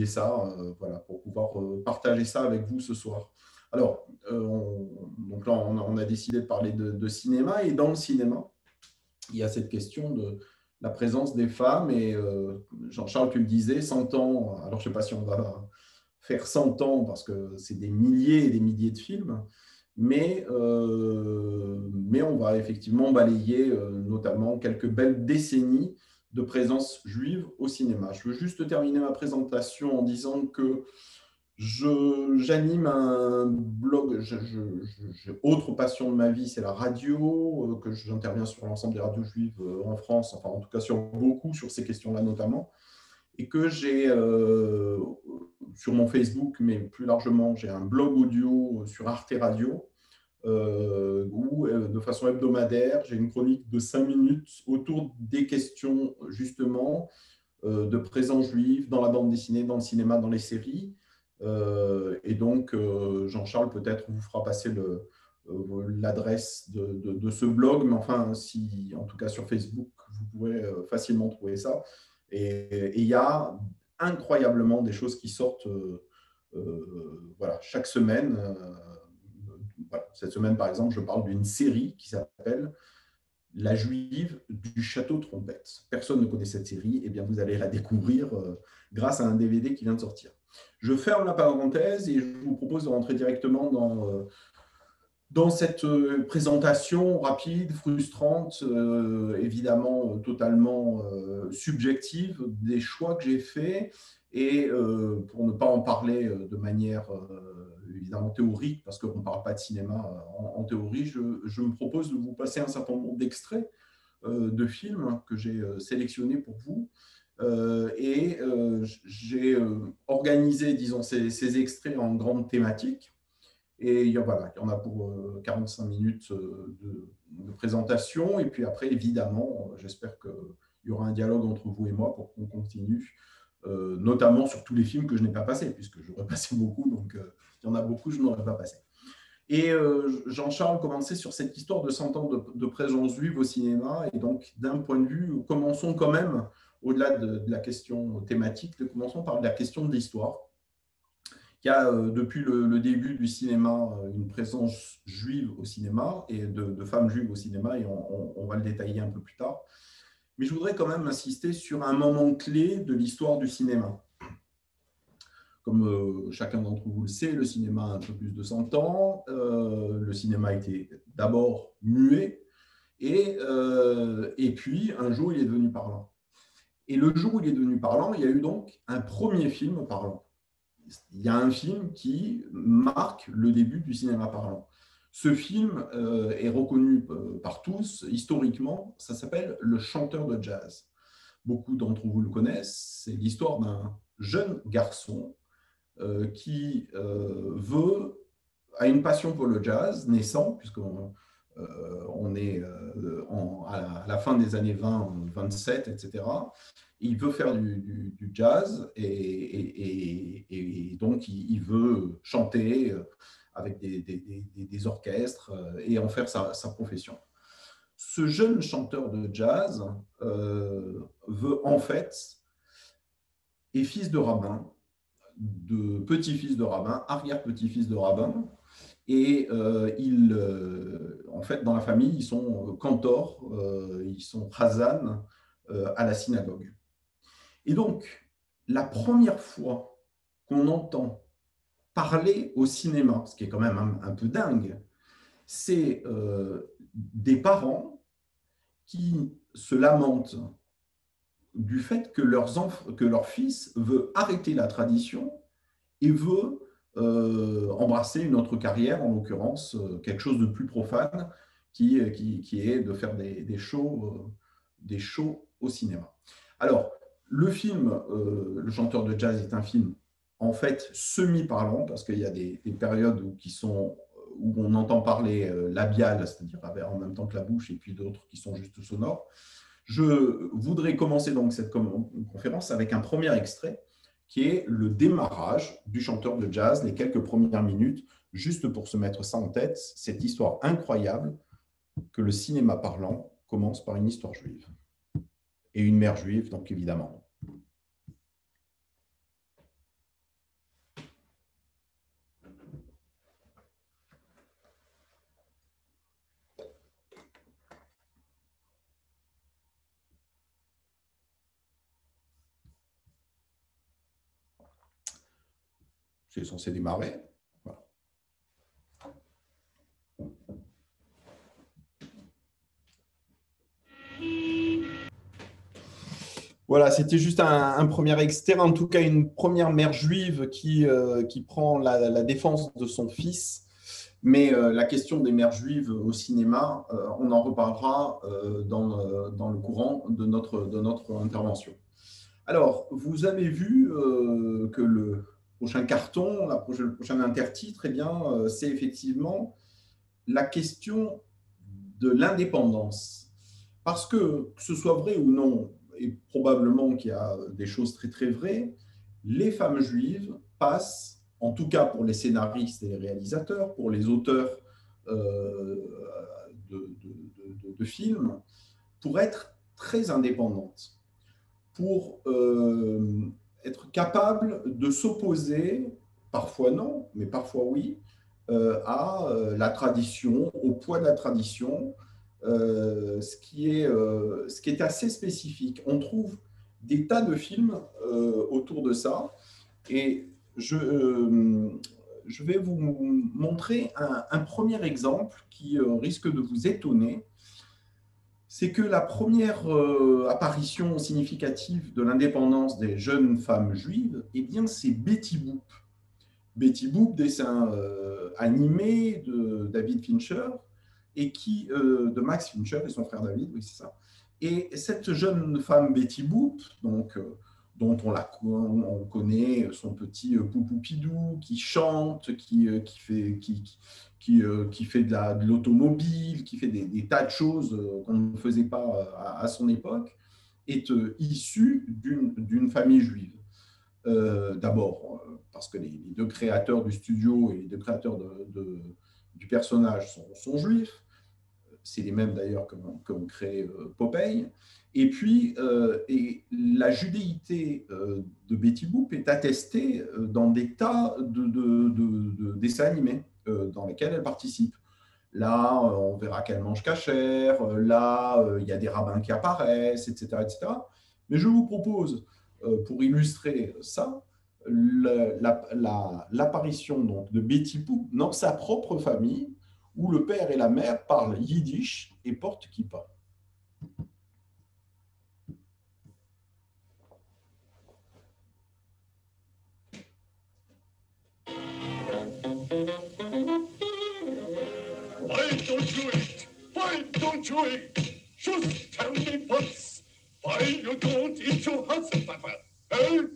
ça, voilà, pour pouvoir partager ça avec vous ce soir. Alors, donc là, on a décidé de parler de cinéma, et dans le cinéma, il y a cette question de la présence des femmes, et Jean-Charles, tu le disais, 100 ans, alors je ne sais pas si on va faire 100 ans, parce que c'est des milliers et des milliers de films, mais on va effectivement balayer notamment quelques belles décennies de présence juive au cinéma. Je veux juste terminer ma présentation en disant que j'anime un blog. Autre passion de ma vie, c'est la radio, que j'interviens sur l'ensemble des radios juives en France, enfin en tout cas sur beaucoup, sur ces questions-là notamment, et que j'ai sur mon Facebook, mais plus largement, j'ai un blog audio sur Arte Radio, où de façon hebdomadaire, j'ai une chronique de 5 minutes autour des questions justement de présence juive dans la bande dessinée, dans le cinéma, dans les séries. Et donc, Jean-Charles peut-être vous fera passer l'adresse de ce blog, mais enfin, si, en tout cas sur Facebook, vous pourrez facilement trouver ça. Et il y a incroyablement des choses qui sortent voilà, chaque semaine. Voilà. Cette semaine, par exemple, je parle d'une série qui s'appelle La Juive du Château Trompette. Personne ne connaît cette série, et bien vous allez la découvrir grâce à un DVD qui vient de sortir. Je ferme la parenthèse et je vous propose de rentrer directement dans cette présentation rapide, frustrante, évidemment totalement subjective des choix que j'ai faits. Et pour ne pas en parler de manière évidemment théorique, parce qu'on ne parle pas de cinéma en théorie, je me propose de vous passer un certain nombre d'extraits de films que j'ai sélectionnés pour vous. Et j'ai organisé, disons, ces extraits en grandes thématiques. Et voilà, il y en a pour 45 minutes de présentation. Et puis après, évidemment, j'espère qu'il y aura un dialogue entre vous et moi pour qu'on continue, notamment sur tous les films que je n'ai pas passés, puisque j'aurais passé beaucoup. Donc, il y en a beaucoup que je n'aurais pas passé. Et Jean-Charles commençait sur cette histoire de 100 ans de présence juive au cinéma. Et donc, d'un point de vue, commençons quand même, au-delà de la question thématique, commençons par la question de l'histoire. Il y a depuis le début du cinéma une présence juive au cinéma, et de femmes juives au cinéma, et on va le détailler un peu plus tard. Mais je voudrais quand même insister sur un moment clé de l'histoire du cinéma. Comme chacun d'entre vous le sait, le cinéma a un peu plus de 100 ans. Le cinéma était d'abord muet, et puis un jour il est devenu parlant. Et le jour où il est devenu parlant, il y a eu donc un premier film parlant. Il y a un film qui marque le début du cinéma parlant. Ce film est reconnu par tous historiquement. Ça s'appelle Le Chanteur de jazz. Beaucoup d'entre vous le connaissent. C'est l'histoire d'un jeune garçon qui a une passion pour le jazz naissant, puisqu'on on est à la fin des années 20, 27, etc. Il veut faire du jazz, et donc il veut chanter avec des orchestres et en faire sa profession. Ce jeune chanteur de jazz veut en fait, est fils de rabbin, de petit-fils de rabbin, arrière-petit-fils de rabbin, et en fait, dans la famille, ils sont cantors, ils sont chazan à la synagogue. Et donc, la première fois qu'on entend parler au cinéma, ce qui est quand même un peu dingue, c'est des parents qui se lamentent du fait que leur fils veut arrêter la tradition et veut embrasser une autre carrière, en l'occurrence quelque chose de plus profane, qui est de faire des shows au cinéma. Alors, le film Le Chanteur de jazz est un film en fait semi-parlant, parce qu'il y a des périodes où on entend parler labial, c'est-à-dire en même temps que la bouche, et puis d'autres qui sont juste sonores. Je voudrais commencer donc cette conférence avec un premier extrait qui est le démarrage du chanteur de jazz, les quelques premières minutes, juste pour se mettre ça en tête, cette histoire incroyable que le cinéma parlant commence par une histoire juive. Et une mère juive, donc évidemment. C'est censé démarrer. Voilà. Voilà, c'était juste un premier extrait, en tout cas une première mère juive qui prend la défense de son fils. Mais la question des mères juives au cinéma, on en reparlera dans le courant de notre intervention. Alors, vous avez vu que le prochain carton, le prochain intertitre, eh bien, c'est effectivement la question de l'indépendance. Parce que ce soit vrai ou non, et probablement qu'il y a des choses très très vraies, les femmes juives passent, en tout cas pour les scénaristes et les réalisateurs, pour les auteurs de films, pour être très indépendantes, pour être capables de s'opposer, parfois non, mais parfois oui, à la tradition, au poids de la tradition, ce qui est assez spécifique. On trouve des tas de films autour de ça, et je vais vous montrer un premier exemple qui risque de vous étonner. C'est que la première apparition significative de l'indépendance des jeunes femmes juives, eh bien, c'est Betty Boop. Betty Boop, dessin animé de David Fincher, de Max Fincher et son frère David, oui, c'est ça. Et cette jeune femme Betty Boop, donc, dont on connaît son petit poupoupidou qui chante, qui fait de l'automobile, qui fait des tas de choses qu'on ne faisait pas à son époque, est issue d'une famille juive. D'abord, parce que les deux créateurs du studio et les deux créateurs du personnage sont juifs. C'est les mêmes d'ailleurs qu'ont créé Popeye. Et puis, la judéité de Betty Boop est attestée dans des tas de dessins animés dans lesquels elle participe. Là, on verra qu'elle mange cachère. Là, il y a des rabbins qui apparaissent, etc., etc. Mais je vous propose, pour illustrer ça, l'apparition donc de Betty Boop dans sa propre famille, où le père et la mère parlent yiddish et portent kippa. Why don't you eat? Why don't you eat? Just tell me once. Why you don't eat your Hasselpfeffer? Eh?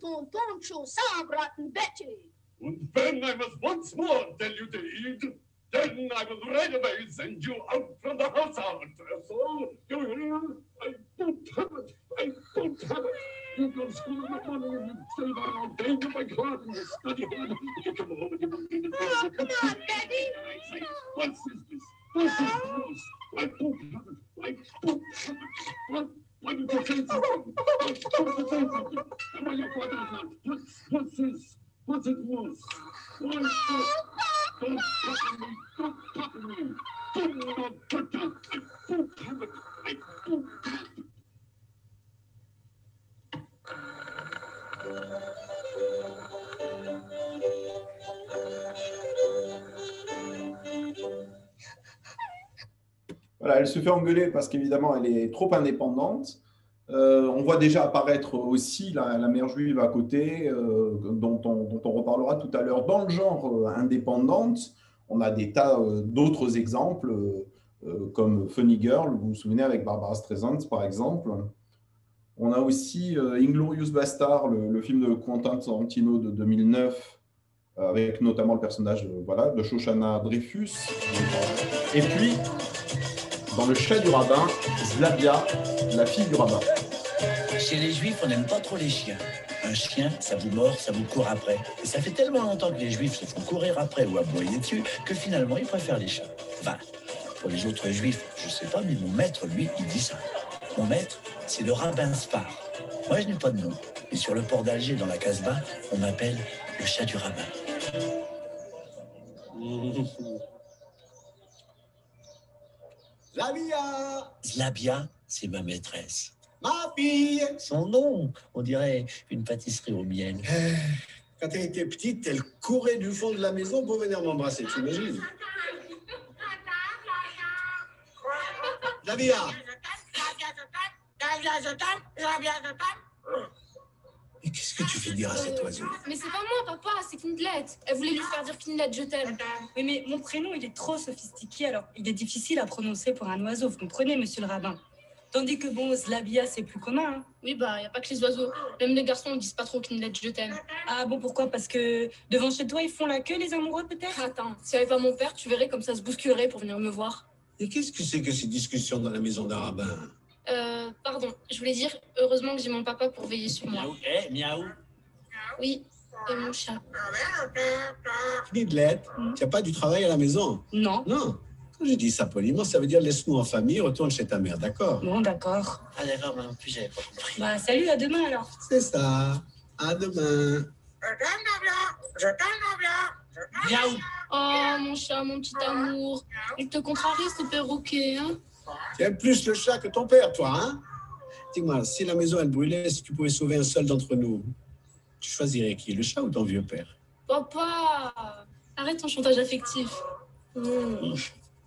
Und Poncho sauerbraten Betty. And when I was once more tell you to eat, then I will right away send you out from the house. So, you hear? I don't have it. I don't have it. You go to school with money and you stay there all day in my garden. You study hard. You come home and you Oh, come on, Betty. I say, what is this? What is this? I don't have it. I don't have it. Why did you say something? Why did you say something? And why your father is not? What's this? What's it was? Why is this? Don't talk to me. Don't talk to me. Don't put that. I don't have it. I don't have it. Voilà, elle se fait engueuler parce qu'évidemment, elle est trop indépendante. On voit déjà apparaître aussi la mère juive à côté, dont on reparlera tout à l'heure. Dans le genre indépendante, on a des tas d'autres exemples, comme Funny Girl, vous vous souvenez, avec Barbara Streisand, par exemple. On a aussi Inglourious Bastard, le film de Quentin Tarantino de 2009, avec notamment le personnage de Shoshana Dreyfus. Et puis, dans Le Chat du rabbin, Zlabia, la fille du rabbin. Chez les Juifs, on n'aime pas trop les chiens. Un chien, ça vous mord, ça vous court après. Et ça fait tellement longtemps que les Juifs se font courir après ou aboyer dessus que finalement, ils préfèrent les chats. Enfin, pour les autres Juifs, je sais pas, mais mon maître, lui, il dit ça. Mon maître, c'est le rabbin Spar. Moi, je n'ai pas de nom. Et sur le port d'Alger, dans la Casbah, on m'appelle le chat du rabbin. Zlabia, Zlabia, c'est ma maîtresse. ma fille. Son nom, on dirait une pâtisserie au miel. Quand elle était petite, elle courait du fond de la maison pour venir m'embrasser, tu imagines? Labia! Mais qu'est-ce que tu fais dire à cet oiseau? Mais c'est pas moi, papa, c'est Kindlet. Elle voulait lui faire dire Kindlet, je t'aime. Oui, mais mon prénom, il est trop sophistiqué, alors il est difficile à prononcer pour un oiseau, vous comprenez, monsieur le rabbin? Tandis que bon, Slavia, c'est plus commun. Hein. Oui, bah, y a pas que les oiseaux. Même les garçons, ils disent pas trop Kindlet, je t'aime. Ah bon, pourquoi? Parce que devant chez toi, ils font la queue, les amoureux, peut-être? Attends, s'il y avait pas mon père, tu verrais comme ça se bousculerait pour venir me voir. Et qu'est-ce que c'est que ces discussions dans la maison d'un rabbin? Pardon, je voulais dire, heureusement que j'ai mon papa pour veiller sur moi. Miaou, miaou. Oui, et mon chat. Knidlet, tu n'as pas du travail à la maison? Non. Non. Quand je dis ça poliment, ça veut dire laisse-nous en famille, retourne chez ta mère, d'accord? Bon, d'accord. Ah d'accord, moi non plus, j'avais pas compris. Bah, salut, à demain, alors. C'est ça. À demain. Miaou. Oh, mon chat, mon petit amour. Il te contrarie, ce perroquet, hein? Tu aimes plus le chat que ton père, toi, hein? Dis-moi, si la maison, elle brûlait, si tu pouvais sauver un seul d'entre nous, tu choisirais qui, le chat ou ton vieux père? Papa, arrête ton chantage affectif.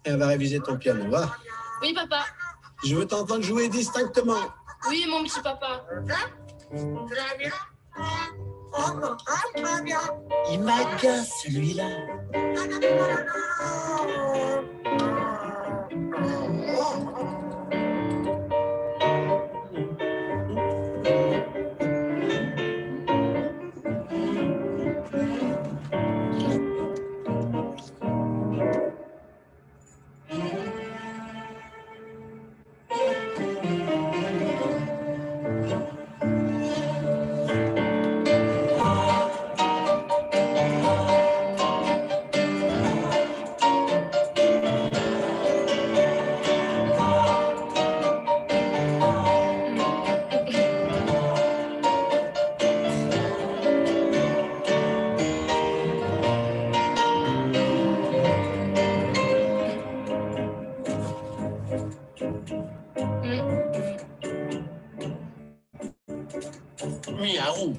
Elle va réviser ton piano, va. Oui, papa. Je veux t'entendre jouer distinctement. Oui, mon petit papa. Il m'agace, celui-là. Miaou.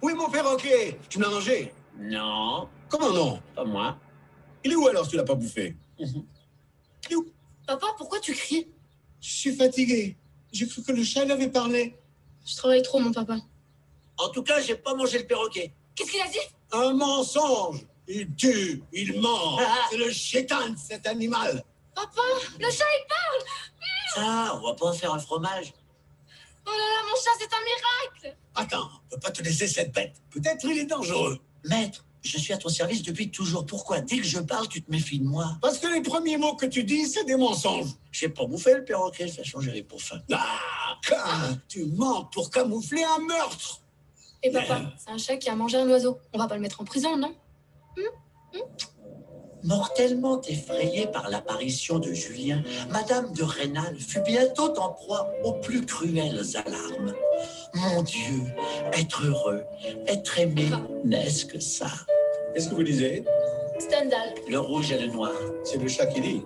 Oui, mon perroquet, tu m'as mangé? Non, Comment non? pas moi. Il est où alors si tu l'as pas bouffé? Il est où? Papa, pourquoi tu cries? Je suis fatigué. J'ai cru que le chat il avait parlé. Je travaille trop, mon papa. En tout cas, j'ai pas mangé le perroquet. Qu'est-ce qu'il a dit? Un mensonge. Il tue, il ment. Ah. C'est le chétan, cet animal. Papa, le chat, il parle! Ça, on va pas en faire un fromage. Oh là là, mon chat, c'est un miracle! Attends, on peut pas te laisser cette bête. Peut-être il est dangereux. Maître, je suis à ton service depuis toujours. Pourquoi, dès que je parle, tu te méfies de moi? Parce que les premiers mots que tu dis, c'est des mensonges. J'ai pas bouffé le perroquet, je vais changer les pour faim. Ah, tu mens pour camoufler un meurtre. Et papa, c'est un chat qui a mangé un oiseau. On va pas le mettre en prison, non? Mortellement effrayée par l'apparition de Julien, Madame de Rênal fut bientôt en proie aux plus cruelles alarmes. Mon Dieu, être heureux, être aimé, n'est-ce que ça? Qu'est-ce que vous disiez? Stendhal. Le rouge et le noir. C'est le chat qui dit.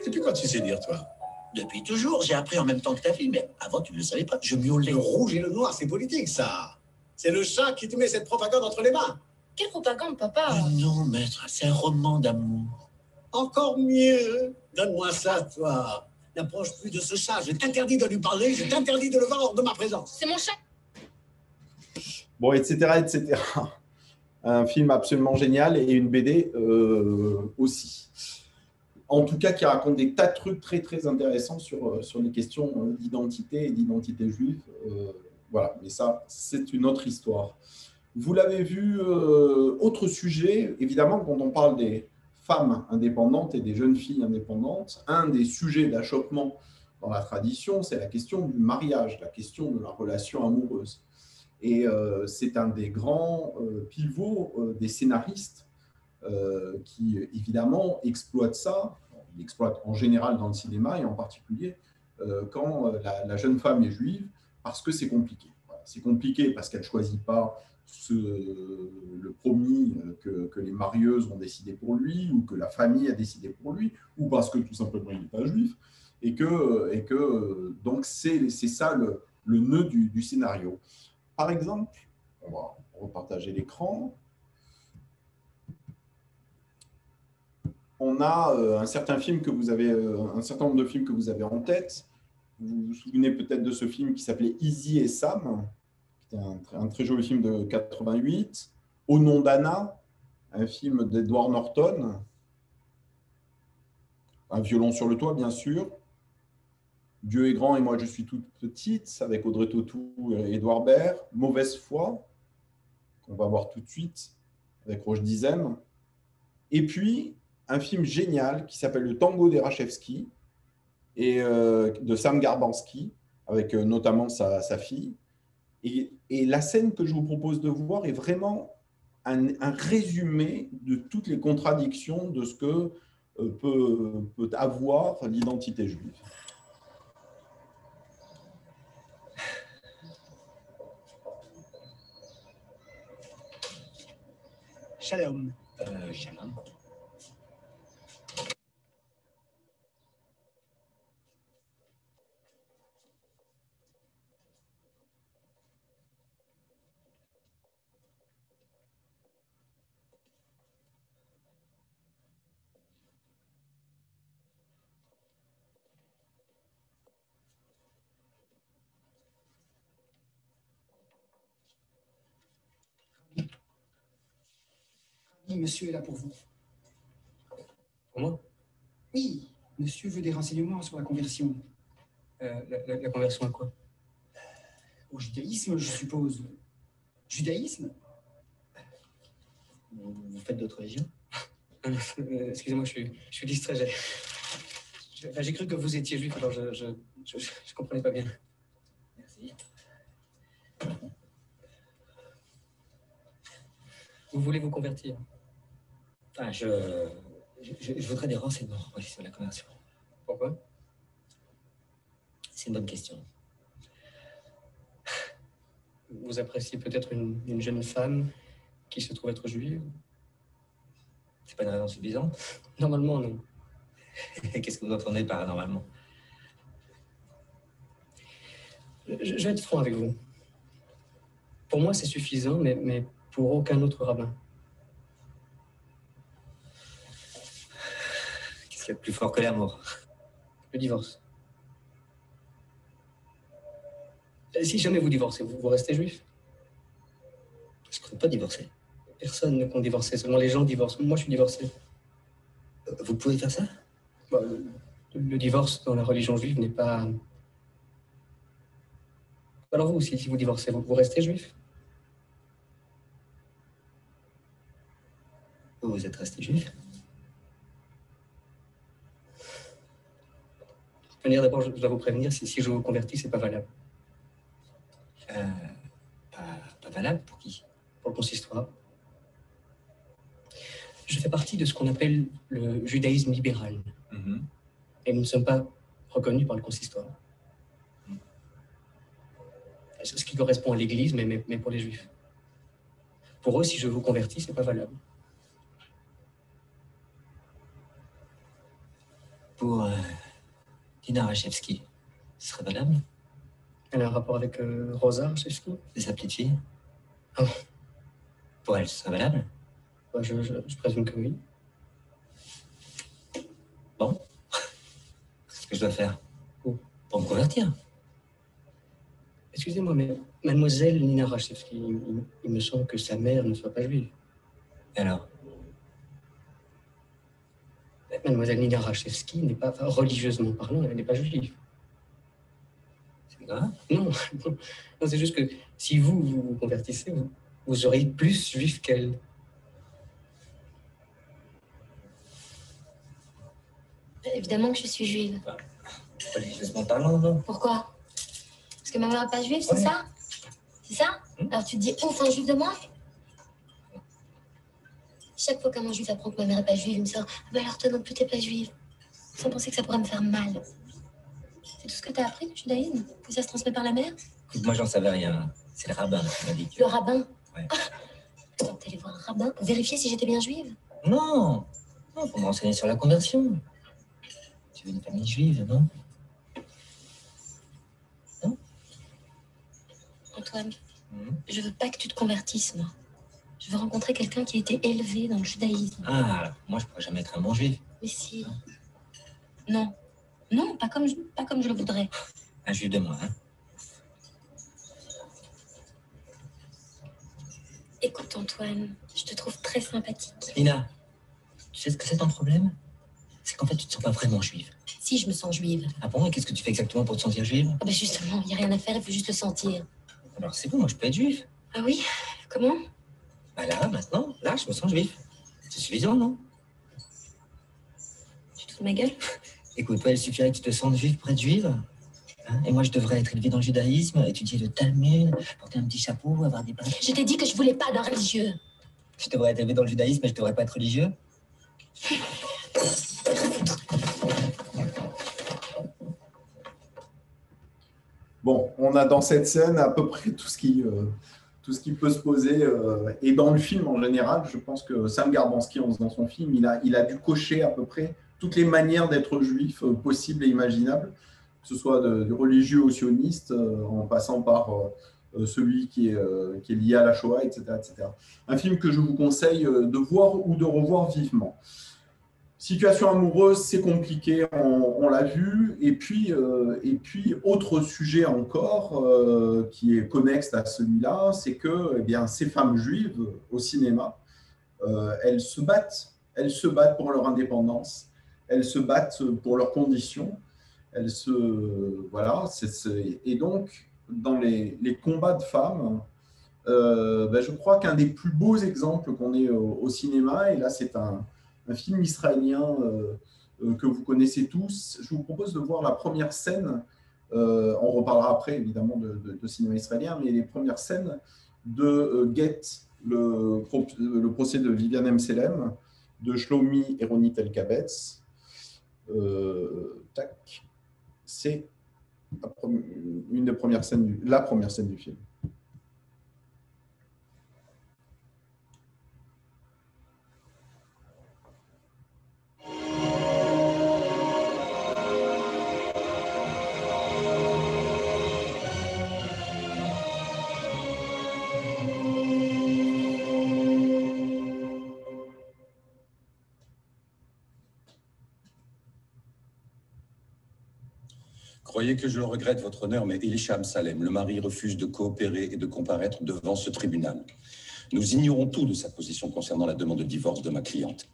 Depuis quand tu sais dire, toi? Depuis toujours, j'ai appris en même temps que ta fille, mais avant tu ne le savais pas, je miaulais. Le rouge et le noir, c'est politique, ça. C'est le chat qui te met cette propagande entre les mains. Quelle propagande, papa? Non, maître, c'est un roman d'amour. Encore mieux. Donne-moi ça, toi. N'approche plus de ce chat. Je t'interdis de lui parler. Je t'interdis de le voir hors de ma présence. C'est mon chat. Bon, etc., etc. Un film absolument génial et une BD aussi. En tout cas, qui raconte des tas de trucs très, très intéressants sur les questions d'identité et d'identité juive. Voilà, mais ça, c'est une autre histoire. Vous l'avez vu, autre sujet, évidemment, quand on parle des femmes indépendantes et des jeunes filles indépendantes, un des sujets d'achoppement dans la tradition, c'est la question du mariage, la question de la relation amoureuse. Et c'est un des grands pivots des scénaristes qui, évidemment, exploitent ça. Ils l'exploitent en général dans le cinéma et en particulier quand la jeune femme est juive, parce que c'est compliqué. Voilà, c'est compliqué parce qu'elle ne choisit pas le promis que les marieuses ont décidé pour lui ou que la famille a décidé pour lui ou parce que tout simplement il n'est pas juif. Et que donc c'est ça le nœud du scénario. Par exemple, on va repartager l'écran. On a un certain nombre de films que vous avez en tête. Vous vous souvenez peut-être de ce film qui s'appelait Izzy et Sam, qui était un très joli film de 88. Au nom d'Anna, un film d'Edward Norton. Un violon sur le toit, bien sûr. Dieu est grand et moi je suis toute petite, avec Audrey Tautou et Édouard Baird. Mauvaise foi, qu'on va voir tout de suite, avec Roche Dizem. Et puis, un film génial qui s'appelle Le Tango d'Erachevski, et de Sam Garbansky, avec notamment sa fille. Et la scène que je vous propose de voir est vraiment un résumé de toutes les contradictions de ce que peut avoir l'identité juive. Shalom. Shalom. Monsieur est là pour vous. Pour moi? Oui, monsieur veut des renseignements sur la conversion. La conversion à quoi? Au judaïsme, je suppose. Judaïsme? Vous faites d'autres religions? Excusez-moi, je suis distrait. J'ai cru que vous étiez juif, alors je comprenais pas bien. Merci. Vous voulez vous convertir? Enfin, je voudrais des renseignements sur la conversion. Pourquoi? C'est une bonne question. Vous appréciez peut-être une jeune femme qui se trouve être juive? C'est pas une raison suffisante? Normalement, non. Qu'est-ce que vous entendez par normalement? Je vais être franc avec vous. Pour moi, c'est suffisant, mais pour aucun autre rabbin. Qu'est-ce qu'il y a de plus fort que l'amour? Le divorce. Si jamais vous divorcez, vous restez juif? Je ne compte pas divorcer. Personne ne compte divorcer, seulement les gens divorcent. Moi, je suis divorcé. Vous pouvez faire ça? Bah, le divorce dans la religion juive n'est pas... Alors vous, si vous divorcez, vous restez juif? Vous êtes resté juif? D'abord, je dois vous prévenir, si je vous convertis, c'est pas valable. Pas valable pour qui? Pour le consistoire. Je fais partie de ce qu'on appelle le judaïsme libéral. Mm-hmm. Et nous ne sommes pas reconnus par le consistoire. C'est ce qui correspond à l'Église, mais pour les Juifs. Pour eux, si je vous convertis, c'est pas valable. Pour Dina Rachevski, ce serait valable? Elle a un rapport avec Rosa Rachevski? C'est sa petite fille? Ah bon. Pour elle, ce serait valable? Bah, je présume que oui. Bon. Qu'est-ce que je dois faire? Pour me convertir? Excusez-moi, mais mademoiselle Nina Rachevski, il me semble que sa mère ne soit pas juive. Et alors? Mademoiselle Nina Rachevski n'est pas, religieusement parlant, elle n'est pas juive. C'est grave? Non, c'est juste que si vous convertissez, vous serez plus juif qu'elle. Évidemment que je suis juive. Religieusement parlant, non? Pourquoi? Parce que ma mère n'est pas juive, c'est ça? C'est ça? Alors tu te dis, ouf, un juif de moi? Chaque fois qu'un juif apprend que ma mère n'est pas juive, il me sort, ah ben alors toi non plus t'es pas juive. Sans penser que ça pourrait me faire mal. C'est tout ce que t'as appris, le judaïsme? Que ça se transmet par la mère? Écoute, moi j'en savais rien. C'est le rabbin qui m'a dit. Le rabbin? Ouais. Ah, t'es allé voir un rabbin pour vérifier si j'étais bien juive? Non, non, pour me renseigner sur la conversion. Tu veux une famille juive, non? Non? Antoine, je veux pas que tu te convertisses, moi. Je veux rencontrer quelqu'un qui a été élevé dans le judaïsme. Ah, moi, je pourrais jamais être un bon juif. Mais si. Non. Non, pas comme je le voudrais. Un juif de moi, hein? Écoute, Antoine, je te trouve très sympathique. Nina, tu sais ce que c'est ton problème? C'est qu'en fait, tu te sens pas vraiment juive. Si, je me sens juive. Ah bon? Et qu'est-ce que tu fais exactement pour te sentir juive? Ah bah justement, il n'y a rien à faire, il faut juste le sentir. Alors, c'est bon, moi, je peux être juif. Ah oui? Comment? Bah là, maintenant, là, je me sens juif. C'est suffisant, non? Tu te fous de ma gueule? Écoute, toi, il suffirait que tu te sentes juive pour être juive. Hein? Et moi, je devrais être élevée dans le judaïsme, étudier le Talmud, porter un petit chapeau, avoir des bagues. Je t'ai dit que je voulais pas d'un religieux. Je devrais être élevé dans le judaïsme, mais je devrais pas être religieux. Bon, on a dans cette scène à peu près tout ce qui peut se poser. Et dans le film en général, je pense que Sam Garbansky, dans son film, il a dû cocher à peu près toutes les manières d'être juif possibles et imaginables, que ce soit du religieux au sioniste, en passant par celui qui est lié à la Shoah, etc., etc. Un film que je vous conseille de voir ou de revoir vivement. Situation amoureuse, c'est compliqué, on l'a vu. Et puis, autre sujet encore qui est connexe à celui-là, c'est que eh bien, ces femmes juives au cinéma, elles se battent pour leur indépendance, elles se battent pour leurs conditions. Voilà, et donc, dans les combats de femmes, je crois qu'un des plus beaux exemples qu'on ait au cinéma, et là c'est un film israélien que vous connaissez tous. Je vous propose de voir la première scène, on reparlera après évidemment de cinéma israélien, mais les premières scènes de Get, le procès de Vivian Amselem, de Shlomi et Ronit Elkabetz. C'est la première scène du film. Croyez que je le regrette, votre honneur, mais Elisha Amsalem, le mari, refuse de coopérer et de comparaître devant ce tribunal. Nous ignorons tout de sa position concernant la demande de divorce de ma cliente.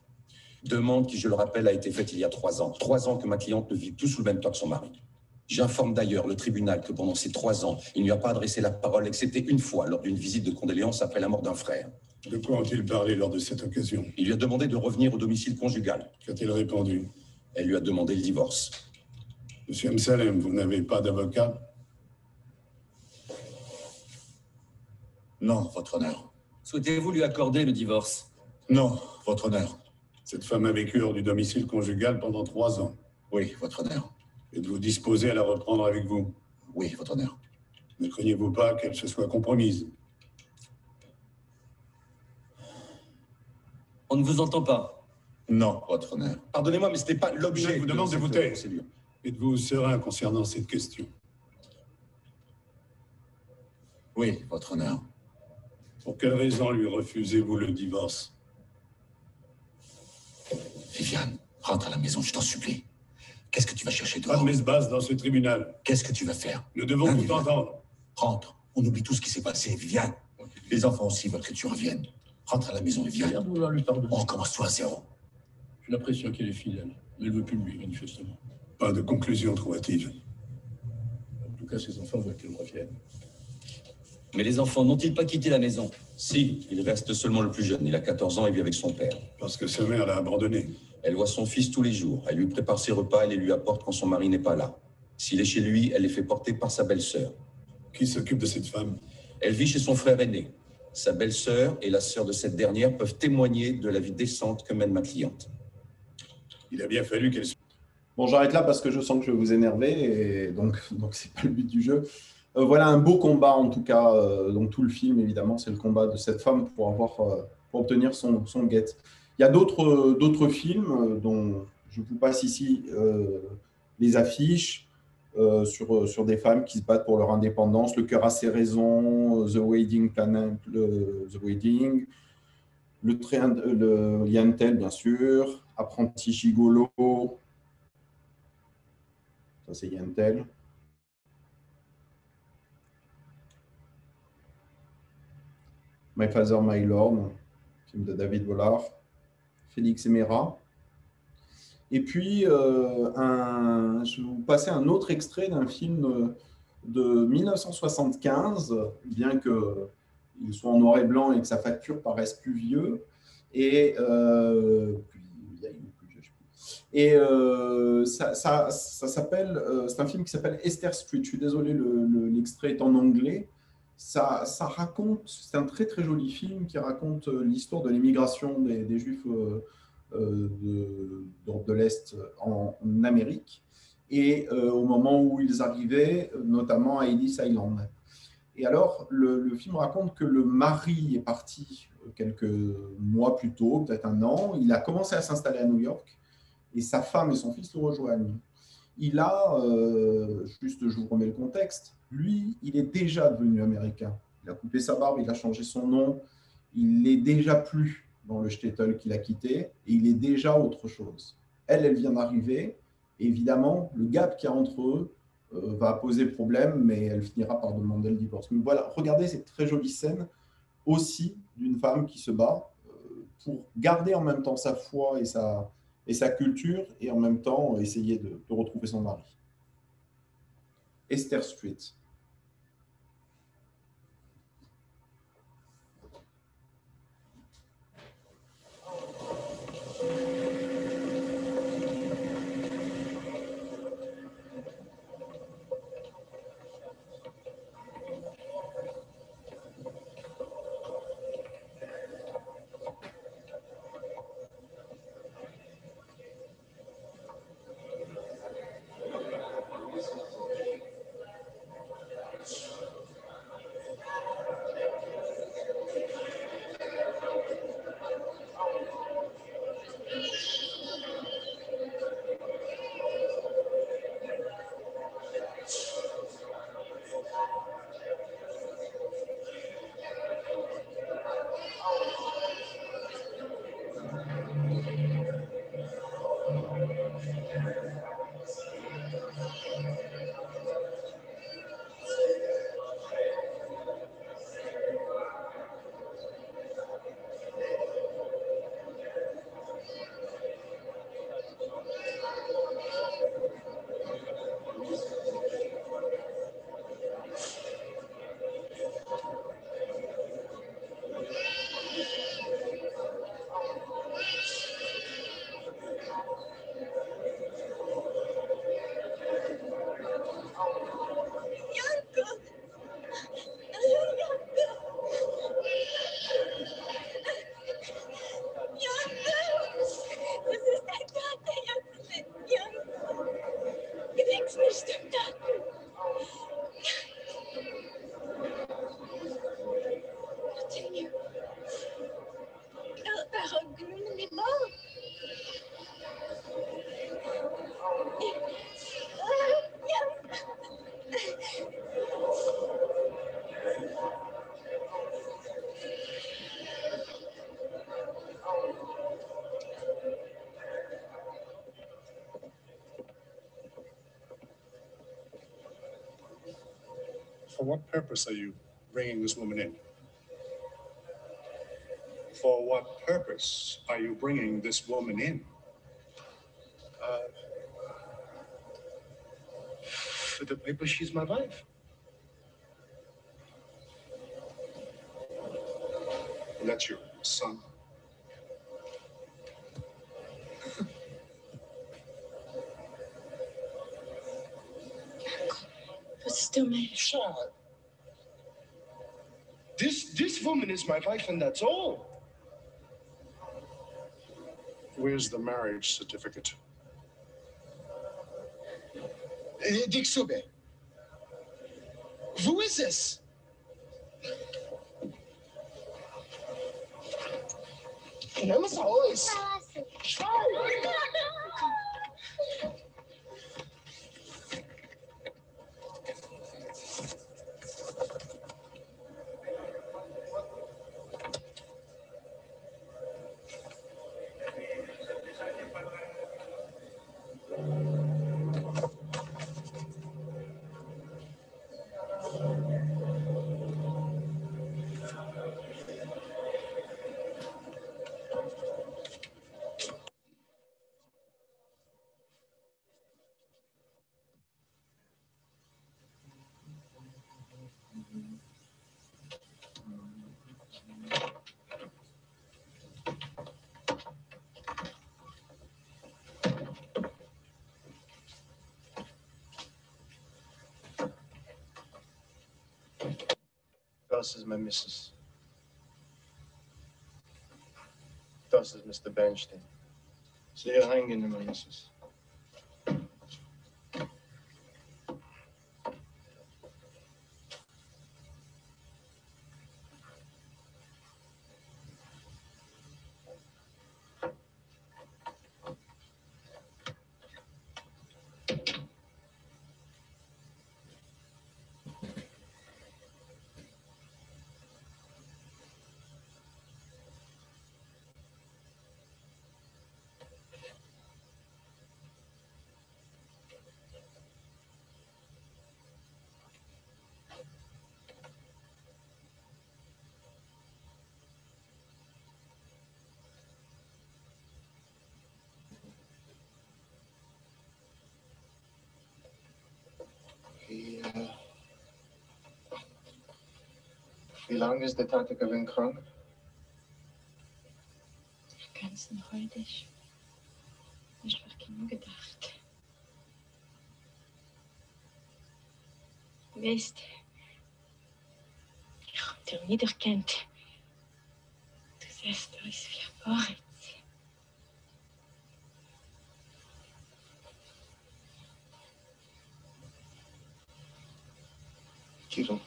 Demande qui, je le rappelle, a été faite il y a 3 ans. 3 ans que ma cliente ne vit plus sous le même toit que son mari. J'informe d'ailleurs le tribunal que pendant ces 3 ans, il ne lui a pas adressé la parole, excepté une fois, lors d'une visite de condoléances après la mort d'un frère. De quoi ont-ils parlé lors de cette occasion? Il lui a demandé de revenir au domicile conjugal. Qu'a-t-il répondu? Elle lui a demandé le divorce. Monsieur Amsalem, vous n'avez pas d'avocat? Non, votre honneur. Souhaitez-vous lui accorder le divorce? Non, votre honneur. Cette femme a vécu hors du domicile conjugal pendant 3 ans. Oui, votre honneur. Êtes-vous disposé à la reprendre avec vous? Oui, votre honneur. Ne craignez-vous pas qu'elle se soit compromise? On ne vous entend pas. Non, votre honneur. Pardonnez-moi, mais ce n'était pas l'objet. Je vous demande de vous taire. Procédure. Êtes-vous serein concernant cette question? Oui, votre honneur. Pour quelle raison lui refusez-vous le divorce? Viviane, rentre à la maison, je t'en supplie. Qu'est-ce que tu vas chercher Pas dehors? de messe-basse dans ce tribunal. Qu'est-ce que tu vas faire? Nous devons Hein, tout Viviane? entendre. Rentre. On oublie tout ce qui s'est passé, Viviane. Les enfants aussi veulent que tu reviennes. Rentre à la maison, Viviane. On recommence tout à zéro. J'ai l'impression qu'elle est fidèle, mais elle ne veut plus de lui, manifestement. Pas de conclusion trop hâtive. En tout cas, ses enfants veulent qu'elle revienne. Mais les enfants n'ont-ils pas quitté la maison? Si, il reste seulement le plus jeune. Il a 14 ans et vit avec son père. Parce que sa mère l'a abandonné. Elle voit son fils tous les jours. Elle lui prépare ses repas et les lui apporte quand son mari n'est pas là. S'il est chez lui, elle les fait porter par sa belle-sœur. Qui s'occupe de cette femme? Elle vit chez son frère aîné. Sa belle-sœur et la sœur de cette dernière peuvent témoigner de la vie décente que mène ma cliente. Il a bien fallu qu'elle... Bon, j'arrête là parce que je sens que je vais vous énerver et donc c'est pas le but du jeu. Voilà un beau combat, en tout cas, dans tout le film, évidemment, c'est le combat de cette femme pour obtenir son guet. Il y a d'autres films dont je vous passe ici les affiches sur des femmes qui se battent pour leur indépendance. Le cœur a ses raisons, The Wedding Planet, The Wedding, Yantel, bien sûr, Apprenti Gigolo, ça c'est Yantel. My Father, My Lord, film de David Bollard, Félix Emera. Et puis, je vais vous passer un autre extrait d'un film de 1975, bien qu'il soit en noir et blanc et que sa facture paraisse plus vieux. C'est un film qui s'appelle Esther Street. Je suis désolé, l'extrait est en anglais. Ça raconte, c'est un très très joli film qui raconte l'histoire de l'émigration des Juifs de l'Est en Amérique et au moment où ils arrivaient, notamment à Ellis Island. Et alors, le film raconte que le mari est parti quelques mois plus tôt, peut-être un an. Il a commencé à s'installer à New York et sa femme et son fils le rejoignent. Il a, juste je vous remets le contexte, lui, il est déjà devenu américain. Il a coupé sa barbe, il a changé son nom, il n'est déjà plus dans le shtetl qu'il a quitté et il est déjà autre chose. Elle vient d'arriver. Évidemment, le gap qu'il y a entre eux va poser problème, mais elle finira par demander le divorce. Mais voilà, regardez cette très jolie scène aussi d'une femme qui se bat pour garder en même temps sa foi et sa culture et en même temps essayer de retrouver son mari. Esther Street. For what purpose are you bringing this woman in? For what purpose are you bringing this woman in? For the paper, she's my wife. And that's your son. But still, man. Child. This woman is my wife, and that's all. Where's the marriage certificate? Dick Sobe. Who is this? Tenemos a Ois. Das ist my missus. Das ist Mr. Bernstein. Sehr angenehm, my missus. Wie lange ist der Tante Kevin krank? Ganz freudig. Ich war genug gedacht. Du weißt, ich hab dir nie erkannt. Du siehst aus wie Boris. Kiro,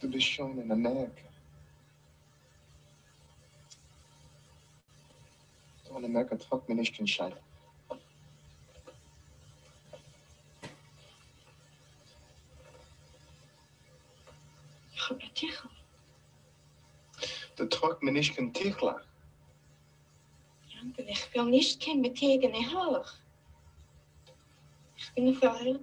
du bist schon in Amerika. So in Amerika tragt mir nicht den Schein. Ich hab ein Tichel. Du tragt mir nicht den Tichler. Janke, ich will nicht kein mit eigenen Haar. Ich bin verheiratet.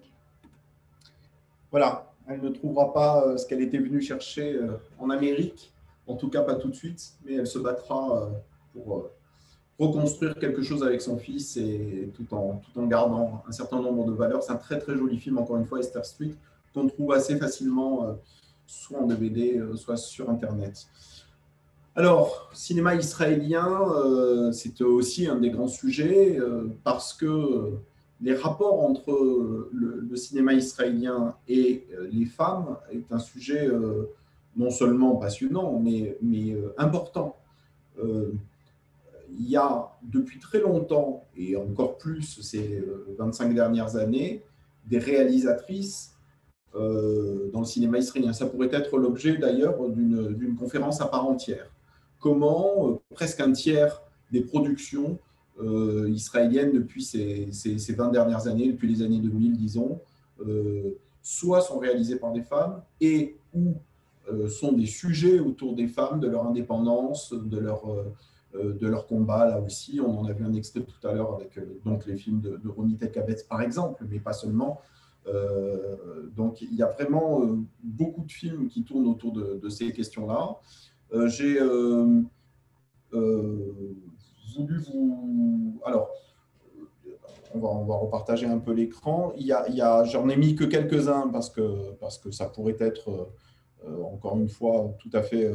Voilà, elle ne trouvera pas ce qu'elle était venue chercher en Amérique, en tout cas pas tout de suite, mais elle se battra pour reconstruire quelque chose avec son fils et tout en gardant un certain nombre de valeurs. C'est un très très joli film, encore une fois, Esther Street, qu'on trouve assez facilement, soit en DVD, soit sur Internet. Alors, cinéma israélien, c'est aussi un des grands sujets parce que les rapports entre le cinéma israélien et les femmes est un sujet non seulement passionnant, mais important. Il y a depuis très longtemps, et encore plus ces 25 dernières années, des réalisatrices dans le cinéma israélien. Ça pourrait être l'objet d'ailleurs d'une conférence à part entière. Comment presque un tiers des productions israéliennes depuis ces 20 dernières années, depuis les années 2000, disons, soit sont réalisées par des femmes et ou sont des sujets autour des femmes, de leur indépendance, de leur combat. Là aussi, on en a vu un extrait tout à l'heure avec donc les films de Ronit Elkabetz, par exemple, mais pas seulement. Donc, il y a vraiment beaucoup de films qui tournent autour de ces questions-là. J'ai voulu vous... Alors, on va repartager un peu l'écran. J'en ai mis que quelques-uns parce que ça pourrait être, encore une fois, tout à fait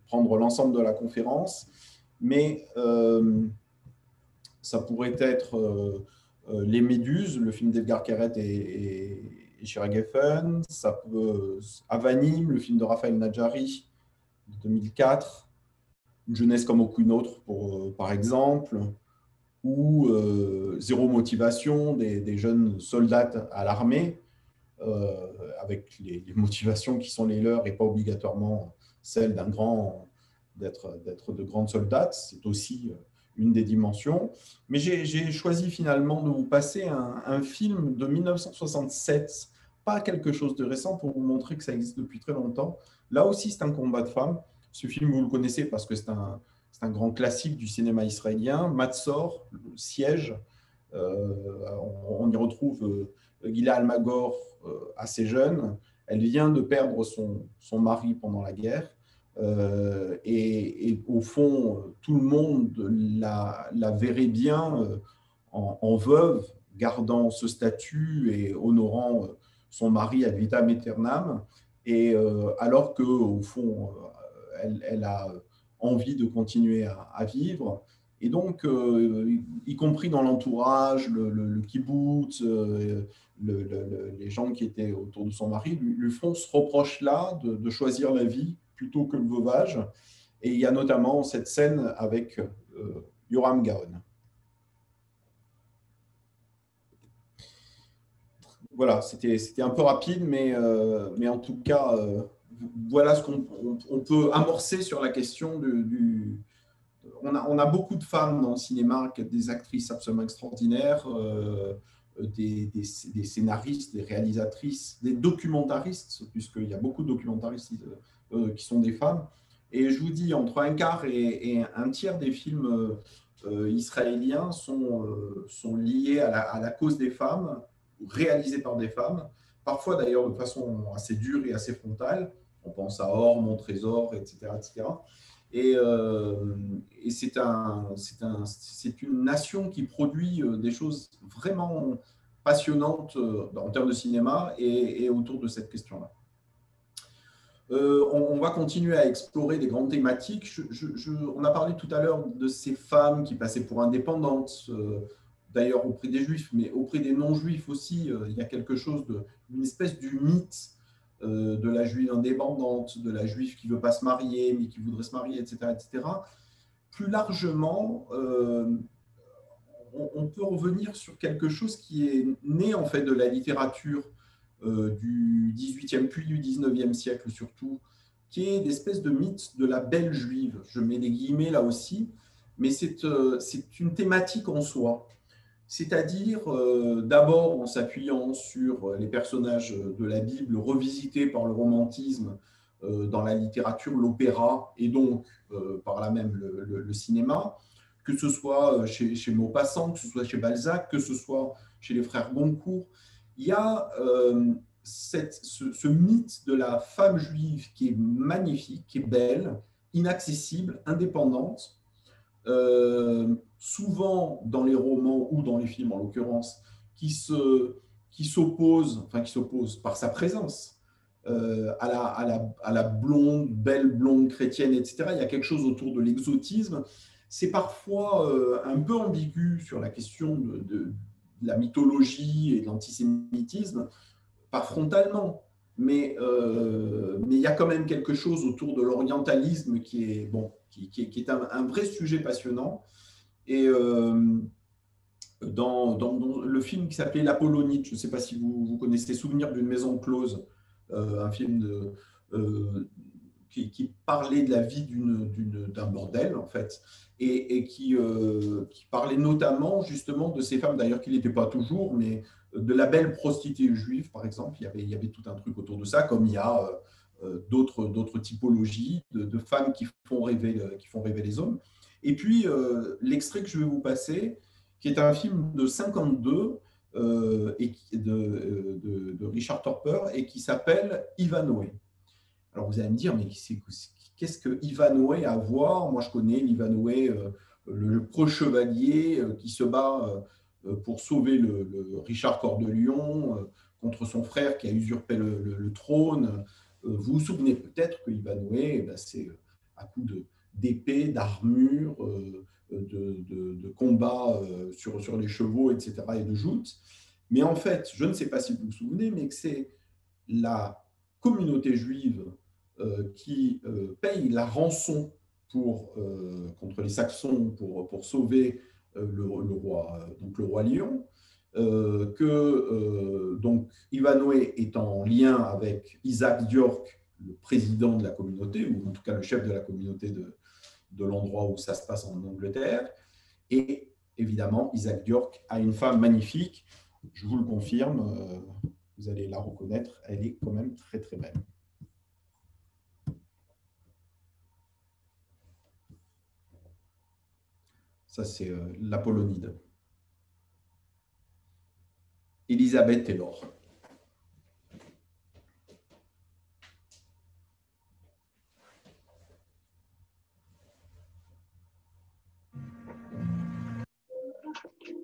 prendre l'ensemble de la conférence. Mais ça pourrait être Les Méduses, le film d'Edgar Keret et Shira Geffen. Ça peut Avanim, le film de Raphaël Nadjari de 2004. Une jeunesse comme aucune autre, par exemple. ou zéro motivation des jeunes soldats à l'armée, avec les motivations qui sont les leurs et pas obligatoirement celles d'être de grandes soldats. C'est aussi une des dimensions. Mais j'ai choisi finalement de vous passer un film de 1967, pas quelque chose de récent, pour vous montrer que ça existe depuis très longtemps. Là aussi, c'est un combat de femmes. Ce film, vous le connaissez parce que c'est un grand classique du cinéma israélien. Matzor, Siège. On y retrouve Gila Almagor, assez jeune. Elle vient de perdre son mari pendant la guerre. Et au fond, tout le monde la verrait bien en veuve, gardant ce statut et honorant son mari ad vitam aeternam. Et alors qu'au fond, elle a envie de continuer à vivre. Et donc, y compris dans l'entourage, le kibbutz, les gens qui étaient autour de son mari, lui font ce reproche-là de choisir la vie plutôt que le veuvage. Et il y a notamment cette scène avec Yoram Gaon. Voilà, c'était un peu rapide, mais en tout cas, voilà ce qu'on peut amorcer sur la question du... On a beaucoup de femmes dans le cinéma, des actrices absolument extraordinaires, des scénaristes, des réalisatrices, des documentaristes, puisqu'il y a beaucoup de documentaristes qui sont des femmes. Et je vous dis, entre un quart et un tiers des films israéliens sont liés à la cause des femmes, réalisés par des femmes, parfois d'ailleurs de façon assez dure et assez frontale. On pense à Or, Mon Trésor, etc. etc. Et c'est une nation qui produit des choses vraiment passionnantes en termes de cinéma et autour de cette question-là. On va continuer à explorer des grandes thématiques. On a parlé tout à l'heure de ces femmes qui passaient pour indépendantes, d'ailleurs auprès des juifs, mais auprès des non-juifs aussi. Il y a quelque chose d'une espèce du mythe de la juive indépendante, de la juive qui ne veut pas se marier, mais qui voudrait se marier, etc. etc. Plus largement, on peut revenir sur quelque chose qui est né en fait de la littérature du XVIIIe puis du XIXe siècle surtout, qui est l'espèce de mythe de la belle juive. Je mets des guillemets là aussi, mais c'est une thématique en soi. C'est-à-dire, d'abord en s'appuyant sur les personnages de la Bible revisités par le romantisme dans la littérature, l'opéra et donc par là même le cinéma, que ce soit chez Maupassant, que ce soit chez Balzac, que ce soit chez les frères Goncourt. Il y a ce mythe de la femme juive qui est magnifique, qui est belle, inaccessible, indépendante, souvent dans les romans ou dans les films en l'occurrence, qui s'oppose par sa présence à la blonde, belle blonde chrétienne, etc. Il y a quelque chose autour de l'exotisme. C'est parfois un peu ambigu sur la question de la mythologie et de l'antisémitisme, pas frontalement, mais il y a quand même quelque chose autour de l'orientalisme qui est un vrai sujet passionnant. Et dans le film qui s'appelait L'Apollonite, je ne sais pas si vous connaissez Souvenir d'une maison close, un film qui parlait de la vie d'un bordel, en fait, et qui parlait notamment, justement, de ces femmes, d'ailleurs, qui n'étaient pas toujours, mais de la belle prostituée juive, par exemple. Il y avait tout un truc autour de ça, comme il y a d'autres typologies de femmes qui font rêver les hommes. Et puis, l'extrait que je vais vous passer, qui est un film de 52, de Richard Topper, et qui s'appelle Ivanhoe. Alors vous allez me dire, mais qu'est-ce que Ivanhoe a à voir? Moi, je connais l'Ivanhoe, le preux chevalier qui se bat pour sauver le Richard Cœur de Lion contre son frère qui a usurpé le trône. Vous vous souvenez peut-être que Ivanhoe, c'est à coup d'épée, d'armure, de combat sur les chevaux, etc., et de joutes. Mais en fait, je ne sais pas si vous vous souvenez, mais que c'est la communauté juive qui paye la rançon contre les Saxons pour sauver le roi lion, donc Ivanhoe est en lien avec Isaac d'York, le président de la communauté, ou en tout cas le chef de la communauté de l'endroit où ça se passe en Angleterre. Et évidemment, Isaac d'York a une femme magnifique, je vous le confirme, vous allez la reconnaître, elle est quand même très très belle. Ça, c'est l'Apollonide. Élisabeth Taylor.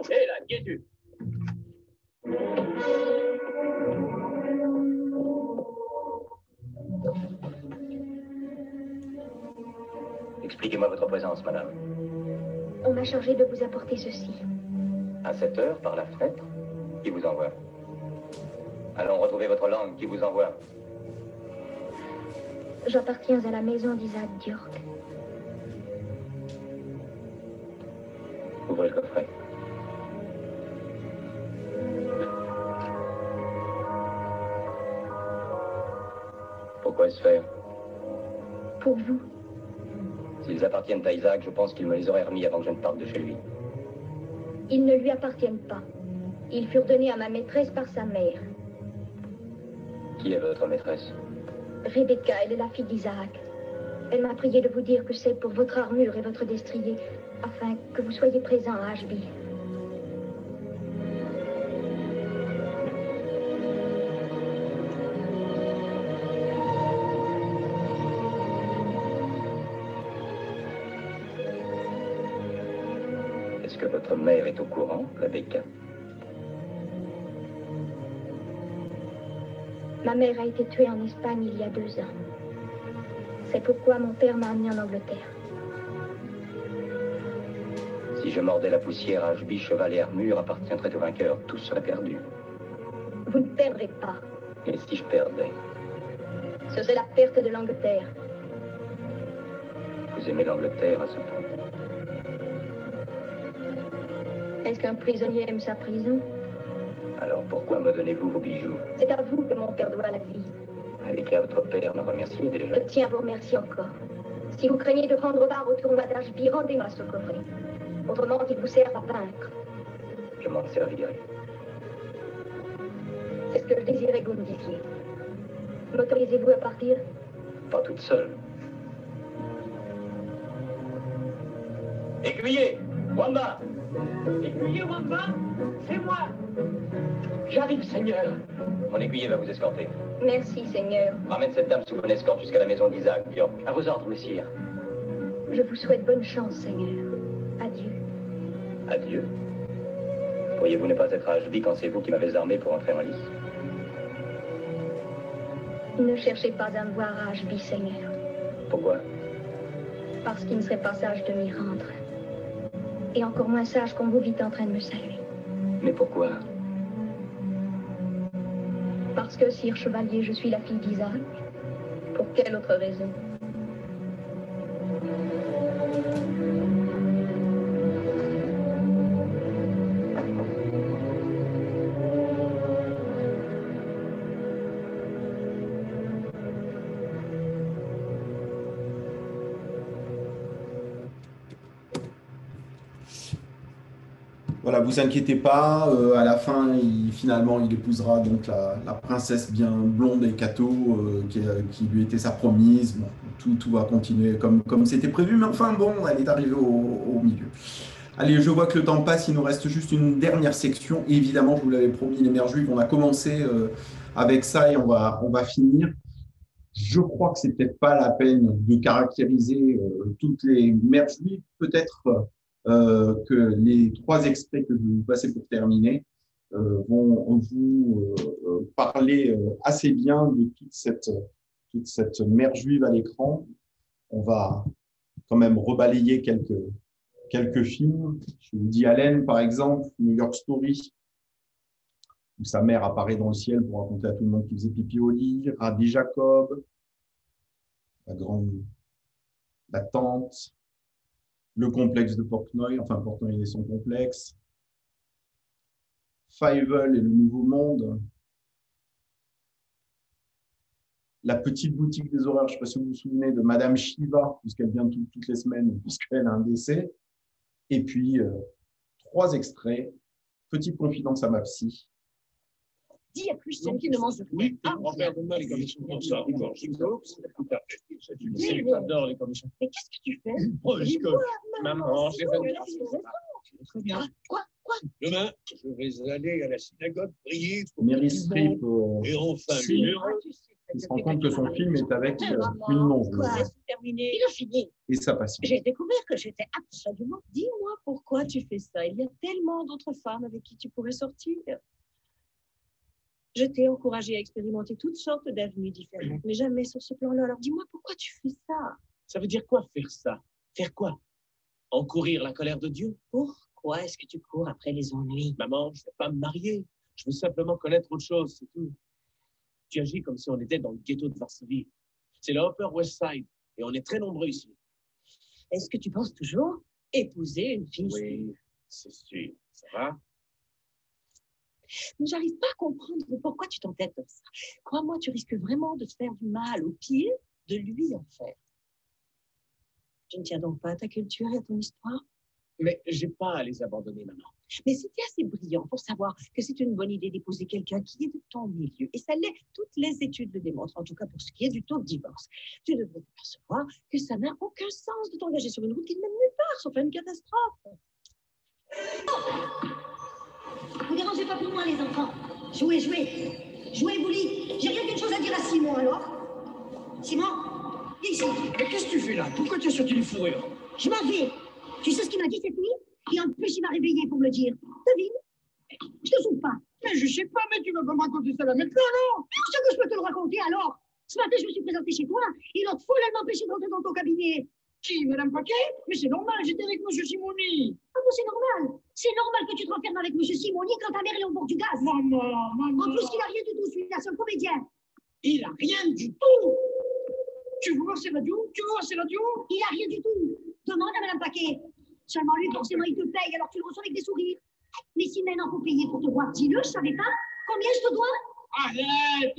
Hé là, qui es-tu? Expliquez-moi votre présence, madame. On m'a chargé de vous apporter ceci. À cette heure, par la fenêtre? Qui vous envoie? Allons retrouver votre langue. Qui vous envoie? J'appartiens à la maison d'Isaac d'York. Ouvrez le coffret. Pourquoi se faire? Pour vous. S'ils appartiennent à Isaac, je pense qu'il me les aurait remis avant que je ne parte de chez lui. Ils ne lui appartiennent pas. Ils furent donnés à ma maîtresse par sa mère. Qui est votre maîtresse? Rebecca, elle est la fille d'Isaac. Elle m'a prié de vous dire que c'est pour votre armure et votre destrier, afin que vous soyez présents à Ashby. Est-ce que votre mère est au courant, Rebecca? Ma mère a été tuée en Espagne il y a 2 ans. C'est pourquoi mon père m'a amené en Angleterre. Si je mordais la poussière à Ashby, cheval et armure appartiendraient au vainqueur. Tout serait perdu. Vous ne perdrez pas. Et si je perdais? Ce serait la perte de l'Angleterre. Vous aimez l'Angleterre à ce point? Est-ce qu'un prisonnier aime sa prison? Alors pourquoi me donnez-vous vos bijoux? C'est à vous que mon père doit la vie. Allez qu'à votre père me remercier déjà. Je tiens à vous remercier encore. Si vous craignez de prendre part au tournoi d'Ashby, rendez-moi ce coffret. Autrement, il vous sert à vaincre. Je m'en servirai. C'est ce que je désirais que vous me disiez. M'autorisez-vous à partir? Pas toute seule. Écuyer, Wamba! Écuyer, Wamba, c'est moi! J'arrive, Seigneur! Mon écuyer va vous escorter. Merci, Seigneur. Ramène cette dame sous mon escorte jusqu'à la maison d'Isaac, York. À vos ordres, messire. Je vous souhaite bonne chance, Seigneur. Adieu. Adieu. Pourriez-vous ne pas être à Ashby quand c'est vous qui m'avez armé pour entrer en lice? Ne cherchez pas à me voir à Ashby, Seigneur. Pourquoi? Parce qu'il ne serait pas sage de m'y rendre. Et encore moins sage qu'on vous vit en train de me saluer. Mais pourquoi? Parce que, sire chevalier, je suis la fille d'Isaac. Pour quelle autre raison? Voilà, vous inquiétez pas, à la fin, finalement, il épousera donc la princesse bien blonde et Cato, qui lui était sa promise. Bon, tout va continuer comme c'était prévu, mais enfin, bon, elle est arrivée au milieu. Allez, je vois que le temps passe, il nous reste juste une dernière section. Et évidemment, je vous l'avais promis, les mères juives, on a commencé avec ça et on va finir. Je crois que c'est peut-être pas la peine de caractériser toutes les mères juives, peut-être que les 3 extraits que je vais vous passer pour terminer vont vous parler assez bien de toute cette mère juive à l'écran. On va quand même rebalayer quelques films. Je vous dis Allen, par exemple, New York Story, où sa mère apparaît dans le ciel pour raconter à tout le monde qu'il faisait pipi au lit. Rabbi Jacob, la tante, Le complexe de Portnoy, enfin Portnoy et son complexe. Fievel et le Nouveau Monde. La petite boutique des horreurs, je ne sais pas si vous vous souvenez de Madame Shiva, puisqu'elle vient toutes les semaines, puisqu'elle a un décès. Et puis, 3 extraits. Petite confidence à ma psy. Dis à plus, celle qui ne mange plus. Oui, regarde-moi les cornichons comme ça. J'adore les cornichons. Mais qu'est-ce que tu fais? Maman, j'ai fait Très bien. Quoi? Demain, je vais aller à la synagogue prier pour Meryl Streep, et enfin, il se rend compte que son film est avec une non-joueuse. C'est terminé. Il a fini. Et sa passion. J'ai découvert que j'étais absolument... Dis-moi pourquoi tu fais ça. Il y a tellement d'autres femmes avec qui tu pourrais sortir. Je t'ai encouragé à expérimenter toutes sortes d'avenues différentes, mais jamais sur ce plan-là. Alors dis-moi pourquoi tu fais ça. Ça veut dire quoi faire ça? Faire quoi? Encourir la colère de Dieu? Pourquoi est-ce que tu cours après les ennuis? Maman, je ne veux pas me marier. Je veux simplement connaître autre chose, c'est tout. Tu agis comme si on était dans le ghetto de Varsovie. C'est le Upper West Side et on est très nombreux ici. Est-ce que tu penses toujours épouser une fille? Oui, c'est sûr. Ça va? Mais j'arrive pas à comprendre pourquoi tu t'entêtes comme ça. Crois-moi, tu risques vraiment de te faire du mal, au pire, de lui en faire. Tu ne tiens donc pas à ta culture et à ton histoire? Mais j'ai pas à les abandonner, maman. Mais c'était assez brillant pour savoir que c'est une bonne idée d'épouser quelqu'un qui est de ton milieu. Et ça l'est, toutes les études le démontrent, en tout cas pour ce qui est du taux de divorce. Tu devrais percevoir que ça n'a aucun sens de t'engager sur une route qui ne mène nulle part, sauf à une catastrophe. Vous dérangez pas plus loin, les enfants. Jouez, Bouli. J'ai rien qu'une chose à dire à Simon, alors. Simon, viens ici. Mais qu'est-ce que tu fais là? Pourquoi tu as sorti une fourrure? Je m'en vais. Tu sais ce qu'il m'a dit cette nuit? Et en plus, il m'a réveillé pour me le dire. Devine? Je te souffre pas. Mais je sais pas, mais tu vas pas me raconter ça là maintenant, non? Ce que je peux te le raconter, alors. Ce matin, je me suis présentée chez toi et l'autre foule, elle m'a empêché de rentrer dans ton cabinet. Qui, Madame Paquet? Mais c'est normal, j'étais avec Monsieur Simoni. Ah bon, c'est normal. C'est normal que tu te renfermes avec Monsieur Simoni quand ta mère est au bord du gaz. Maman. En plus, il n'a rien du tout, celui-là, c'est un comédien. Il a rien du tout. Tu veux voir ses radios? Il a rien du tout. Demande à Madame Paquet. Seulement lui, forcément, il te paye, alors tu le reçois avec des sourires. Mais si maintenant faut payer pour te voir, dis-le, je savais pas. Combien je te dois? Arrête.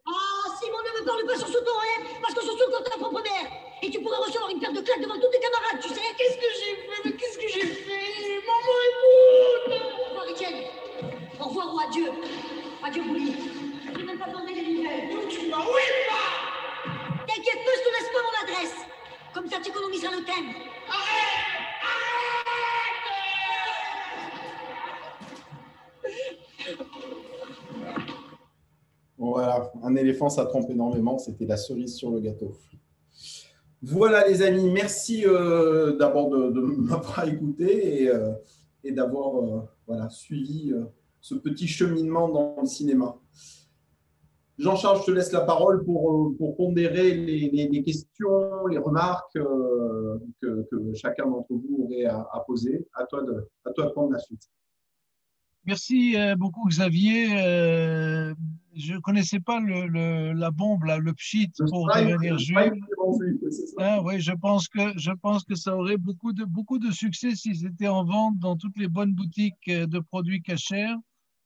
Ah, Simon, ne me parle pas sur ce ton, hein, parce que je suis contre ta propre mère. Et tu pourrais recevoir une paire de claques devant tous tes camarades, tu sais. Qu'est-ce que j'ai fait? Mais qu'est-ce que j'ai fait? Maman, écoute. Au revoir, Étienne. Au revoir ou adieu. Adieu, Bouli. Je n'ai même pas demandé des nouvelles. D'où tu m'as? Oui, pas. T'inquiète pas, je te laisse pas mon adresse. Comme ça, tu économiseras le thème. Voilà, un éléphant, ça trompe énormément. C'était la cerise sur le gâteau. Voilà, les amis. Merci d'abord de m'avoir écouté et d'avoir voilà, suivi ce petit cheminement dans le cinéma. Jean-Charles, je te laisse la parole pour pondérer les questions, les remarques que chacun d'entre vous aurait à poser. À toi de prendre la suite. Merci beaucoup, Xavier. Je ne connaissais pas la bombe, là, le pchit pour devenir juif. Ah, oui, je pense que ça aurait beaucoup de succès si c'était en vente dans toutes les bonnes boutiques de produits cachers.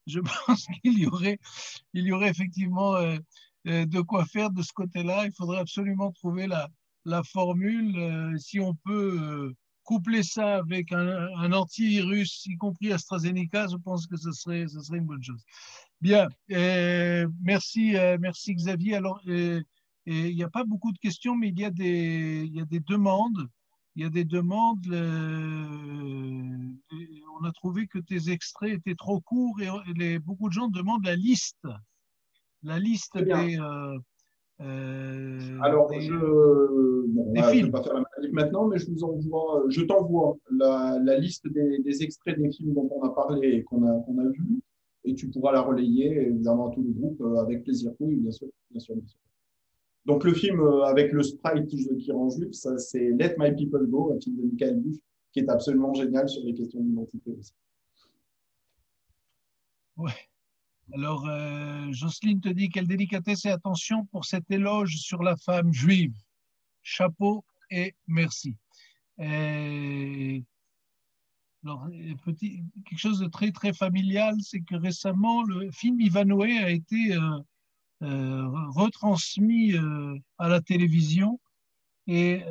Je pense qu'il y aurait effectivement de quoi faire de ce côté-là. Il faudrait absolument trouver la formule. Si on peut coupler ça avec un antivirus, y compris AstraZeneca, je pense que ce serait une bonne chose. Bien, merci Xavier. Alors, il n'y a pas beaucoup de questions, mais il y a des demandes. Il y a des demandes. On a trouvé que tes extraits étaient trop courts et beaucoup de gens demandent la liste. La liste des. Alors, je ne vais pas faire la manip maintenant, mais je t'envoie la liste des extraits des films dont on a parlé et qu'on a vus, et tu pourras la relayer évidemment à tout le groupe avec plaisir. Oui, bien sûr. Donc, le film avec le sprite qui rend juif, ça, c'est Let My People Go, un film de Michael Buff, qui est absolument génial sur les questions d'identité aussi. Ouais. Alors, Jocelyne te dit quelle délicatesse et attention pour cet éloge sur la femme juive. Chapeau et merci. Et alors, quelque chose de très, très familial, c'est que récemment, le film Ivanhoé a été retransmis à la télévision. Et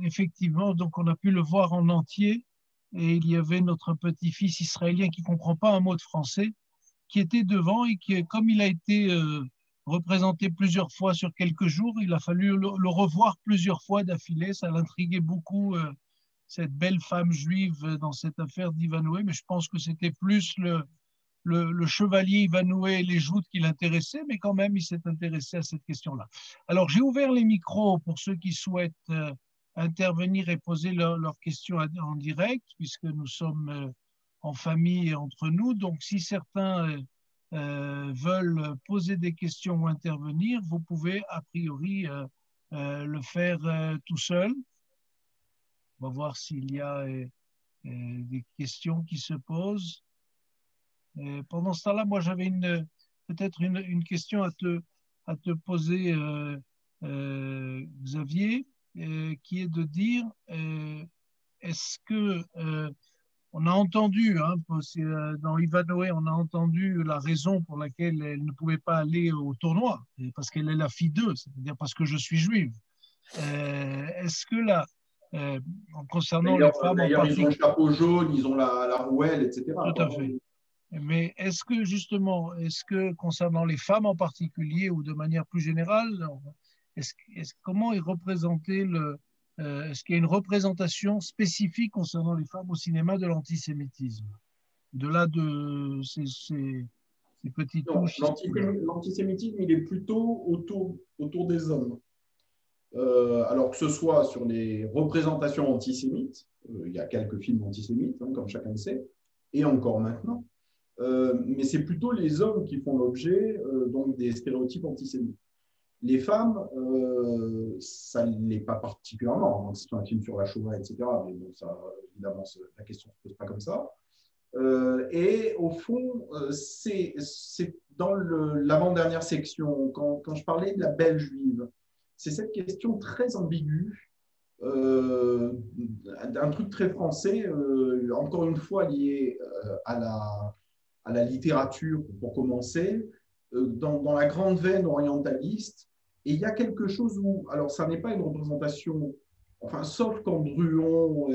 effectivement, donc on a pu le voir en entier. Et il y avait notre petit-fils israélien qui ne comprend pas un mot de français, qui était devant et qui, comme il a été représenté plusieurs fois sur quelques jours, il a fallu le revoir plusieurs fois d'affilée. Ça l'intriguait beaucoup, cette belle femme juive dans cette affaire d'Ivanhoé, mais je pense que c'était plus le chevalier Ivanhoé et les joutes qui l'intéressaient, mais quand même, il s'est intéressé à cette question-là. Alors, j'ai ouvert les micros pour ceux qui souhaitent intervenir et poser leurs questions en direct, puisque nous sommes en famille et entre nous. Donc, si certains veulent poser des questions ou intervenir, vous pouvez a priori le faire tout seul. On va voir s'il y a des questions qui se posent. Pendant ce temps-là, moi, j'avais peut-être une question à te poser, Xavier, qui est de dire, est-ce que on a entendu, hein, dans Ivanhoé, on a entendu la raison pour laquelle elle ne pouvait pas aller au tournoi, parce qu'elle est la fille d'eux, c'est-à-dire parce que je suis juive. Est-ce que là, concernant les femmes en particulier... D'ailleurs, ils ont le chapeau jaune, ils ont la rouelle, etc. Tout à fait. Mais est-ce que justement, concernant les femmes en particulier ou de manière plus générale, comment est représenté est-ce qu'il y a une représentation spécifique concernant les femmes au cinéma de l'antisémitisme? De ces petites touches. L'antisémitisme, il est plutôt autour des hommes. Alors que ce soit sur les représentations antisémites, il y a quelques films antisémites, hein, comme chacun le sait, et encore maintenant. Mais c'est plutôt les hommes qui font l'objet donc des stéréotypes antisémites. Les femmes, ça ne l'est pas particulièrement. C'est un film sur la Shoah, etc. Mais bon, ça, évidemment, la question ne se pose pas comme ça. Et au fond, c'est dans l'avant-dernière section, quand je parlais de la belle juive, c'est cette question très ambiguë, un truc très français, encore une fois lié à la littérature, pour commencer, dans la grande veine orientaliste. Et il y a quelque chose où, alors ça n'est pas une représentation, enfin, sauf quand Druon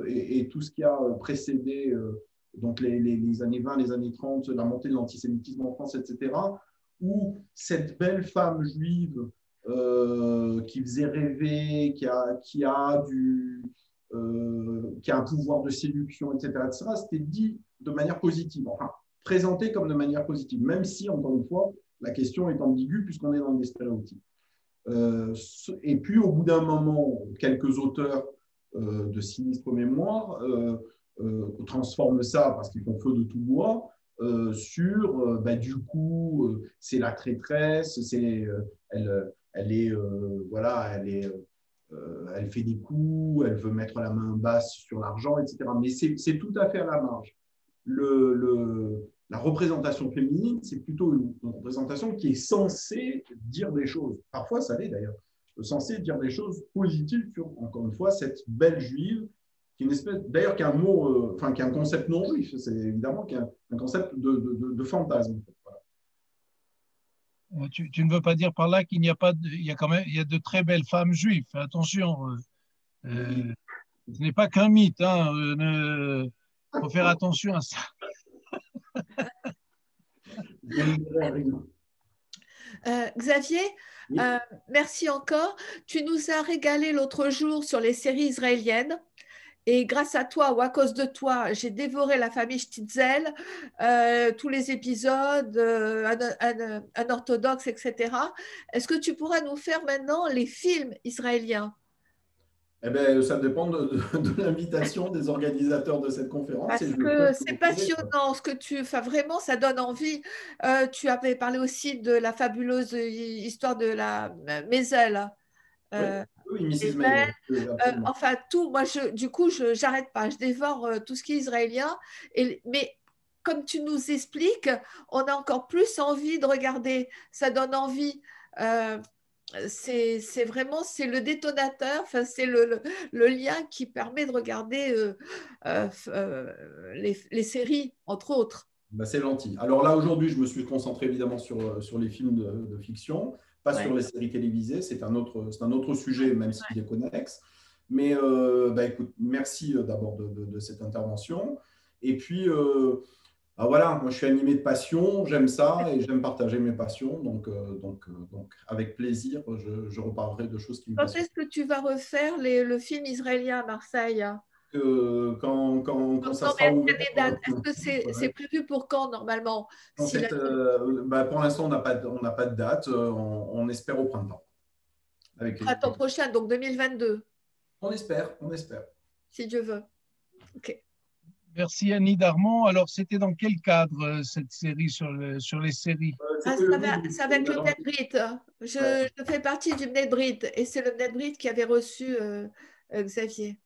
et tout ce qui a précédé, donc les années 20, les années 30, la montée de l'antisémitisme en France, etc., où cette belle femme juive qui faisait rêver, qui a un pouvoir de séduction, etc., c'était dit de manière positive, enfin, présenté comme de manière positive, même si, encore une fois, la question est ambiguë puisqu'on est dans des stéréotypes. Et puis, au bout d'un moment, quelques auteurs de sinistre mémoire transforment ça, parce qu'ils font feu de tout bois, sur, du coup, c'est la traîtresse, elle fait des coups, elle veut mettre la main basse sur l'argent, etc. Mais c'est tout à fait à la marge. La représentation féminine, c'est plutôt une représentation qui est censée dire des choses. Parfois, ça l'est d'ailleurs. Censée dire des choses positives sur, encore une fois, cette belle juive, qui est une espèce, d'ailleurs, qui est un mot, qui est un concept non juif. C'est évidemment un concept de fantasme. Voilà. Tu ne veux pas dire par là qu'il n'y a pas, il y a de très belles femmes juives. Attention, ce n'est pas qu'un mythe. Il faut faire attention à ça. Xavier, merci encore. Tu nous as régalé l'autre jour sur les séries israéliennes. Et grâce à toi ou à cause de toi, j'ai dévoré La famille Stitzel, tous les épisodes, un orthodoxe, etc. Est-ce que tu pourras nous faire maintenant les films israéliens? Eh bien, ça dépend de l'invitation des organisateurs de cette conférence. Parce que c'est passionnant ce que tu... Enfin, vraiment, ça donne envie. Tu avais parlé aussi de la fabuleuse histoire de la Maisel. Oui, Mrs. Maisel. Enfin, tout. Moi, du coup, je n'arrête pas. Je dévore tout ce qui est israélien. Mais comme tu nous expliques, on a encore plus envie de regarder. Ça donne envie. c'est vraiment le détonateur, enfin, c'est le lien qui permet de regarder les séries, entre autres. Bah, c'est gentil. Alors là, aujourd'hui, je me suis concentré évidemment sur les films de fiction, pas sur les séries télévisées. C'est un autre sujet, même s'il est connexe. Mais bah, écoute, merci d'abord de cette intervention. Et puis, voilà, moi, je suis animé de passion, j'aime ça et j'aime partager mes passions. Donc avec plaisir, je reparlerai de choses qui me Quand passionnent. est-ce que tu vas refaire le film israélien à Marseille? Quand ça sera ouvert. Est-ce que c'est prévu pour quand normalement? En fait, bah, pour l'instant, on n'a pas de date. On espère au printemps. Printemps prochain, donc 2022. On espère. Si Dieu veut. Ok. Merci Annie Darmon. Alors, c'était dans quel cadre cette série sur les séries? C'est avec le Bnei Brit. Je fais partie du Bnei Brit et c'est le Bnei Brit qui avait reçu Xavier.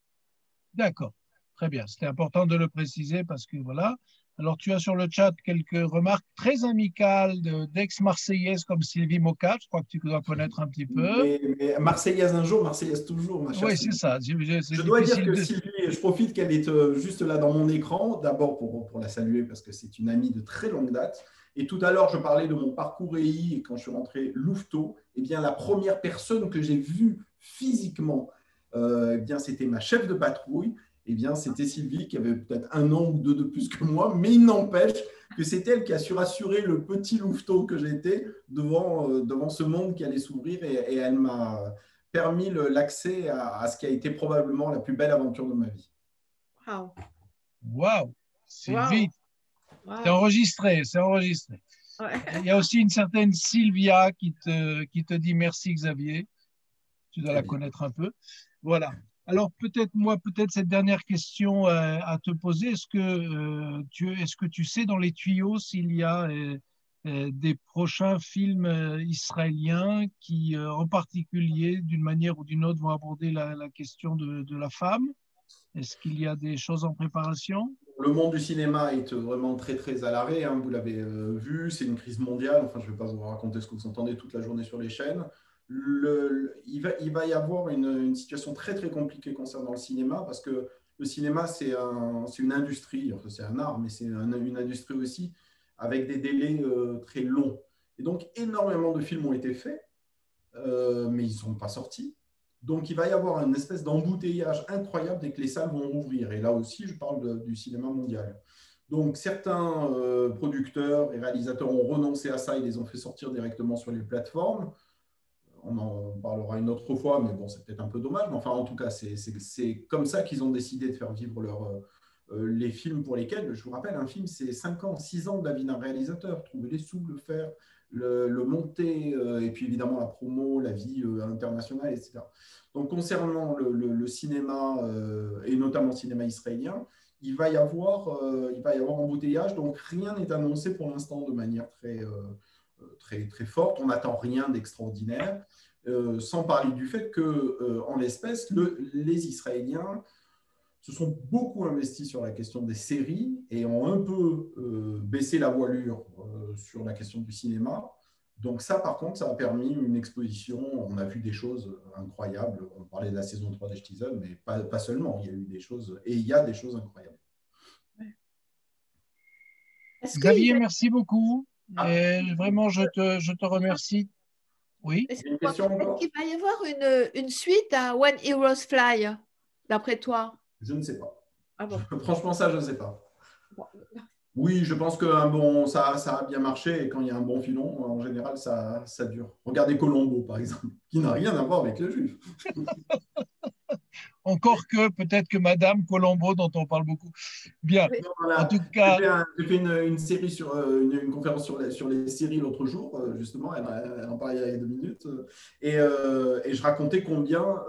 D'accord, très bien. C'était important de le préciser parce que voilà. Alors, tu as sur le chat quelques remarques très amicales d'ex-marseillaises comme Sylvie Mocat. Je crois que tu dois connaître un petit peu. Mais Marseillaise un jour, Marseillaise toujours. Oui, c'est ça. Je dois dire que Sylvie, je profite qu'elle est juste là dans mon écran, d'abord pour la saluer parce que c'est une amie de très longue date. Et tout à l'heure, je parlais de mon parcours EI et quand je suis rentré Louveteau, eh bien, la première personne que j'ai vue physiquement, eh bien, c'était ma chef de patrouille. Eh bien, c'était Sylvie qui avait peut-être 1 an ou 2 de plus que moi, mais il n'empêche que c'est elle qui a su rassurer le petit louveteau que j'étais devant ce monde qui allait s'ouvrir et elle m'a permis l'accès à ce qui a été probablement la plus belle aventure de ma vie. Waouh, Sylvie, c'est enregistré. Ouais. Il y a aussi une certaine Sylvia qui te dit merci Xavier. Tu dois la connaître un peu. Voilà. Alors peut-être cette dernière question à te poser. Est-ce que tu sais dans les tuyaux s'il y a des prochains films israéliens qui, en particulier, d'une manière ou d'une autre, vont aborder la question de la femme? Est-ce qu'il y a des choses en préparation? Le monde du cinéma est vraiment très, très à l'arrêt. Hein. Vous l'avez vu, c'est une crise mondiale. Enfin, je ne vais pas vous raconter ce que vous entendez toute la journée sur les chaînes. Il va y avoir une situation très, très compliquée concernant le cinéma parce que le cinéma, c'est une industrie. Enfin, c'est un art, mais c'est une industrie aussi avec des délais très longs. Et donc, énormément de films ont été faits, mais ils ne sont pas sortis. Donc, il va y avoir une espèce d'embouteillage incroyable dès que les salles vont rouvrir. Et là aussi, je parle du cinéma mondial. Donc, certains producteurs et réalisateurs ont renoncé à ça et les ont fait sortir directement sur les plateformes. On en parlera une autre fois, mais bon, c'est peut-être un peu dommage. Mais enfin, en tout cas, c'est comme ça qu'ils ont décidé de faire vivre les films pour lesquels, je vous rappelle, un film, c'est 5 ans, 6 ans de la vie d'un réalisateur. Trouver les sous, le faire, le monter, et puis évidemment la promo, la vie internationale, etc. Donc, concernant le cinéma, et notamment le cinéma israélien, il va y avoir embouteillage. Donc, rien n'est annoncé pour l'instant de manière très, très forte. On n'attend rien d'extraordinaire, sans parler du fait qu'en l'espèce, les Israéliens se sont beaucoup investis sur la question des séries et ont un peu baissé la voilure sur la question du cinéma. Donc ça, par contre, ça a permis une exposition. On a vu des choses incroyables. On parlait de la saison 3 d'Echtizon, mais pas seulement. Il y a eu des choses, et il y a des choses incroyables. Xavier, merci beaucoup. Vraiment, je te remercie. Oui. Est-ce qu'il va y avoir une suite à When Heroes Fly, d'après toi? Je ne sais pas. Ah bon. Franchement, ça, je ne sais pas. Oui, je pense que ça a bien marché et quand il y a un bon filon, en général, ça dure. Regardez Colombo, par exemple, qui n'a rien à voir avec le juif. Encore que peut-être que Madame Colombo, dont on parle beaucoup. Bien. Voilà. En tout cas, j'ai fait une série une conférence sur les séries l'autre jour, justement. Elle en parlait il y a 2 minutes. Et je racontais combien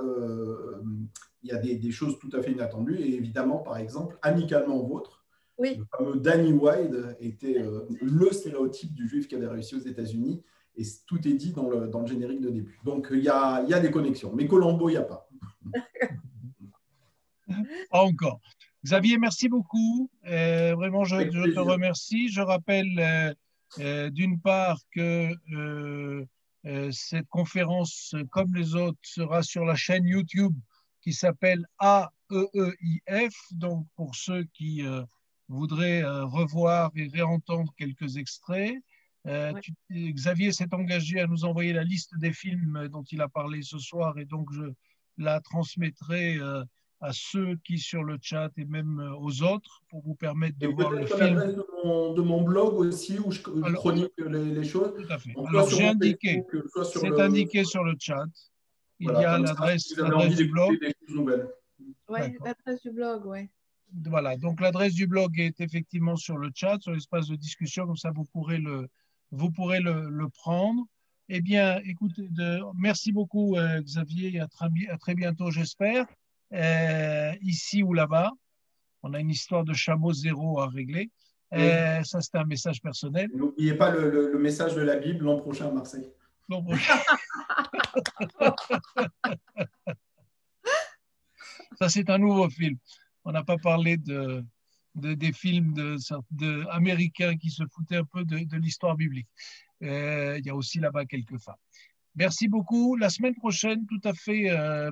il y a des choses tout à fait inattendues. Et évidemment, par exemple, Amicalement Vôtre, le fameux Danny Wilde était le stéréotype du juif qui avait réussi aux États-Unis. Et tout est dit dans le générique de début. Donc, il y a des connexions. Mais Colombo, il n'y a pas. Pas encore. Xavier, merci beaucoup. Vraiment, je te remercie. Je rappelle d'une part que Cette conférence, comme les autres, sera sur la chaîne YouTube qui s'appelle AEEIF. Donc, pour ceux qui voudraient revoir et réentendre quelques extraits, Xavier s'est engagé à nous envoyer la liste des films dont il a parlé ce soir, et donc je la transmettrai à ceux qui sur le chat et même aux autres pour vous permettre de voir le film. L'adresse de mon blog aussi où je chronique les choses. Tout à fait. Donc, alors j'ai indiqué, c'est indiqué sur le chat. Il y a l'adresse du blog. Oui, l'adresse du blog, oui. Voilà, donc l'adresse du blog est effectivement sur le chat, sur l'espace de discussion, comme ça vous pourrez le prendre. Eh bien, écoutez, merci beaucoup Xavier, et à très bientôt j'espère, ici ou là-bas. On a une histoire de chameau zéro à régler. Ça, c'était un message personnel. N'oubliez pas le message de la Bible l'an prochain à Marseille. L'an prochain. Ça, c'est un nouveau film. On n'a pas parlé des films américains qui se foutaient un peu de l'histoire biblique. Il y a aussi là-bas quelques femmes. Merci beaucoup. La semaine prochaine, tout à fait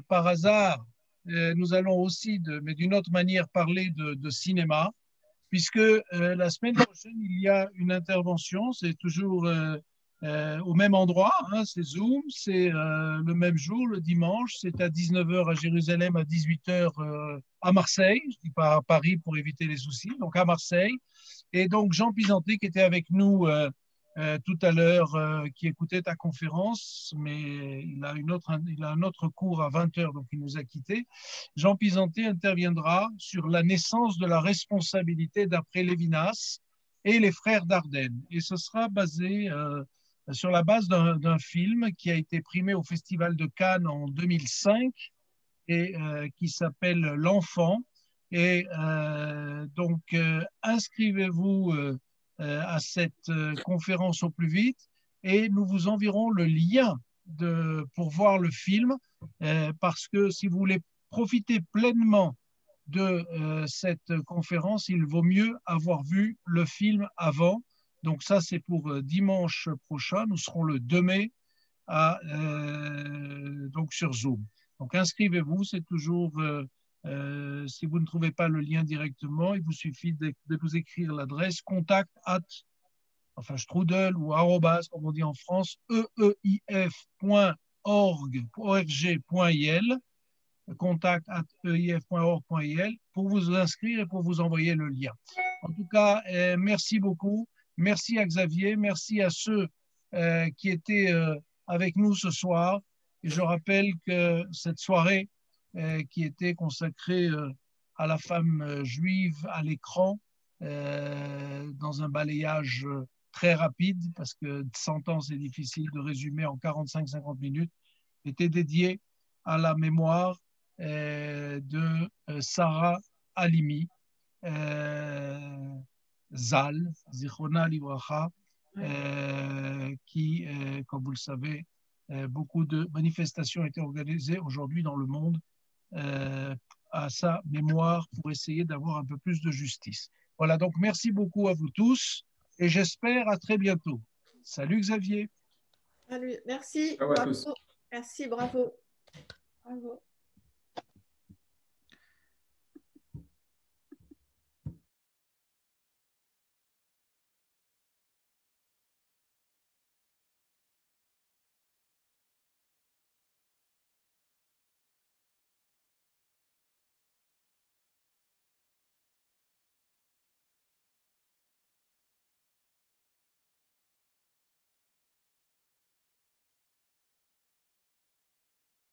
par hasard, nous allons aussi, mais d'une autre manière, parler de cinéma, puisque la semaine prochaine, il y a une intervention. C'est toujours au même endroit, hein, c'est Zoom, c'est le même jour, le dimanche, c'est à 19h à Jérusalem, à 18h à Marseille, je ne dis pas à Paris pour éviter les soucis, donc à Marseille. Et donc Jean Pisanté qui était avec nous tout à l'heure, qui écoutait ta conférence, mais il a un autre cours à 20h, donc il nous a quittés. Jean Pisanté interviendra sur la naissance de la responsabilité d'après Lévinas et les frères Dardenne. Et ce sera basé sur la base d'un film qui a été primé au Festival de Cannes en 2005 et qui s'appelle L'Enfant. Et donc, inscrivez-vous à cette conférence au plus vite et nous vous enverrons le lien pour voir le film parce que si vous voulez profiter pleinement de cette conférence, il vaut mieux avoir vu le film avant. Donc ça, c'est pour dimanche prochain. Nous serons le 2 mai donc sur Zoom. Donc inscrivez-vous, c'est toujours, si vous ne trouvez pas le lien directement, il vous suffit de vous écrire l'adresse strudel ou arrobas, comme on dit en France, eeif.org.il, contact@eif.org.il pour vous inscrire et pour vous envoyer le lien. En tout cas, merci beaucoup. Merci à Xavier, merci à ceux qui étaient avec nous ce soir. Et je rappelle que cette soirée qui était consacrée à la femme juive à l'écran, dans un balayage très rapide, parce que 100 ans, c'est difficile de résumer en 45-50 minutes, était dédiée à la mémoire de Sarah Halimi, Zal, Zichrona Livracha, qui, comme vous le savez, beaucoup de manifestations ont été organisées aujourd'hui dans le monde à sa mémoire pour essayer d'avoir un peu plus de justice. Voilà, donc merci beaucoup à vous tous et j'espère à très bientôt. Salut Xavier. Salut, merci. Bravo à tous. Merci, bravo. Bravo.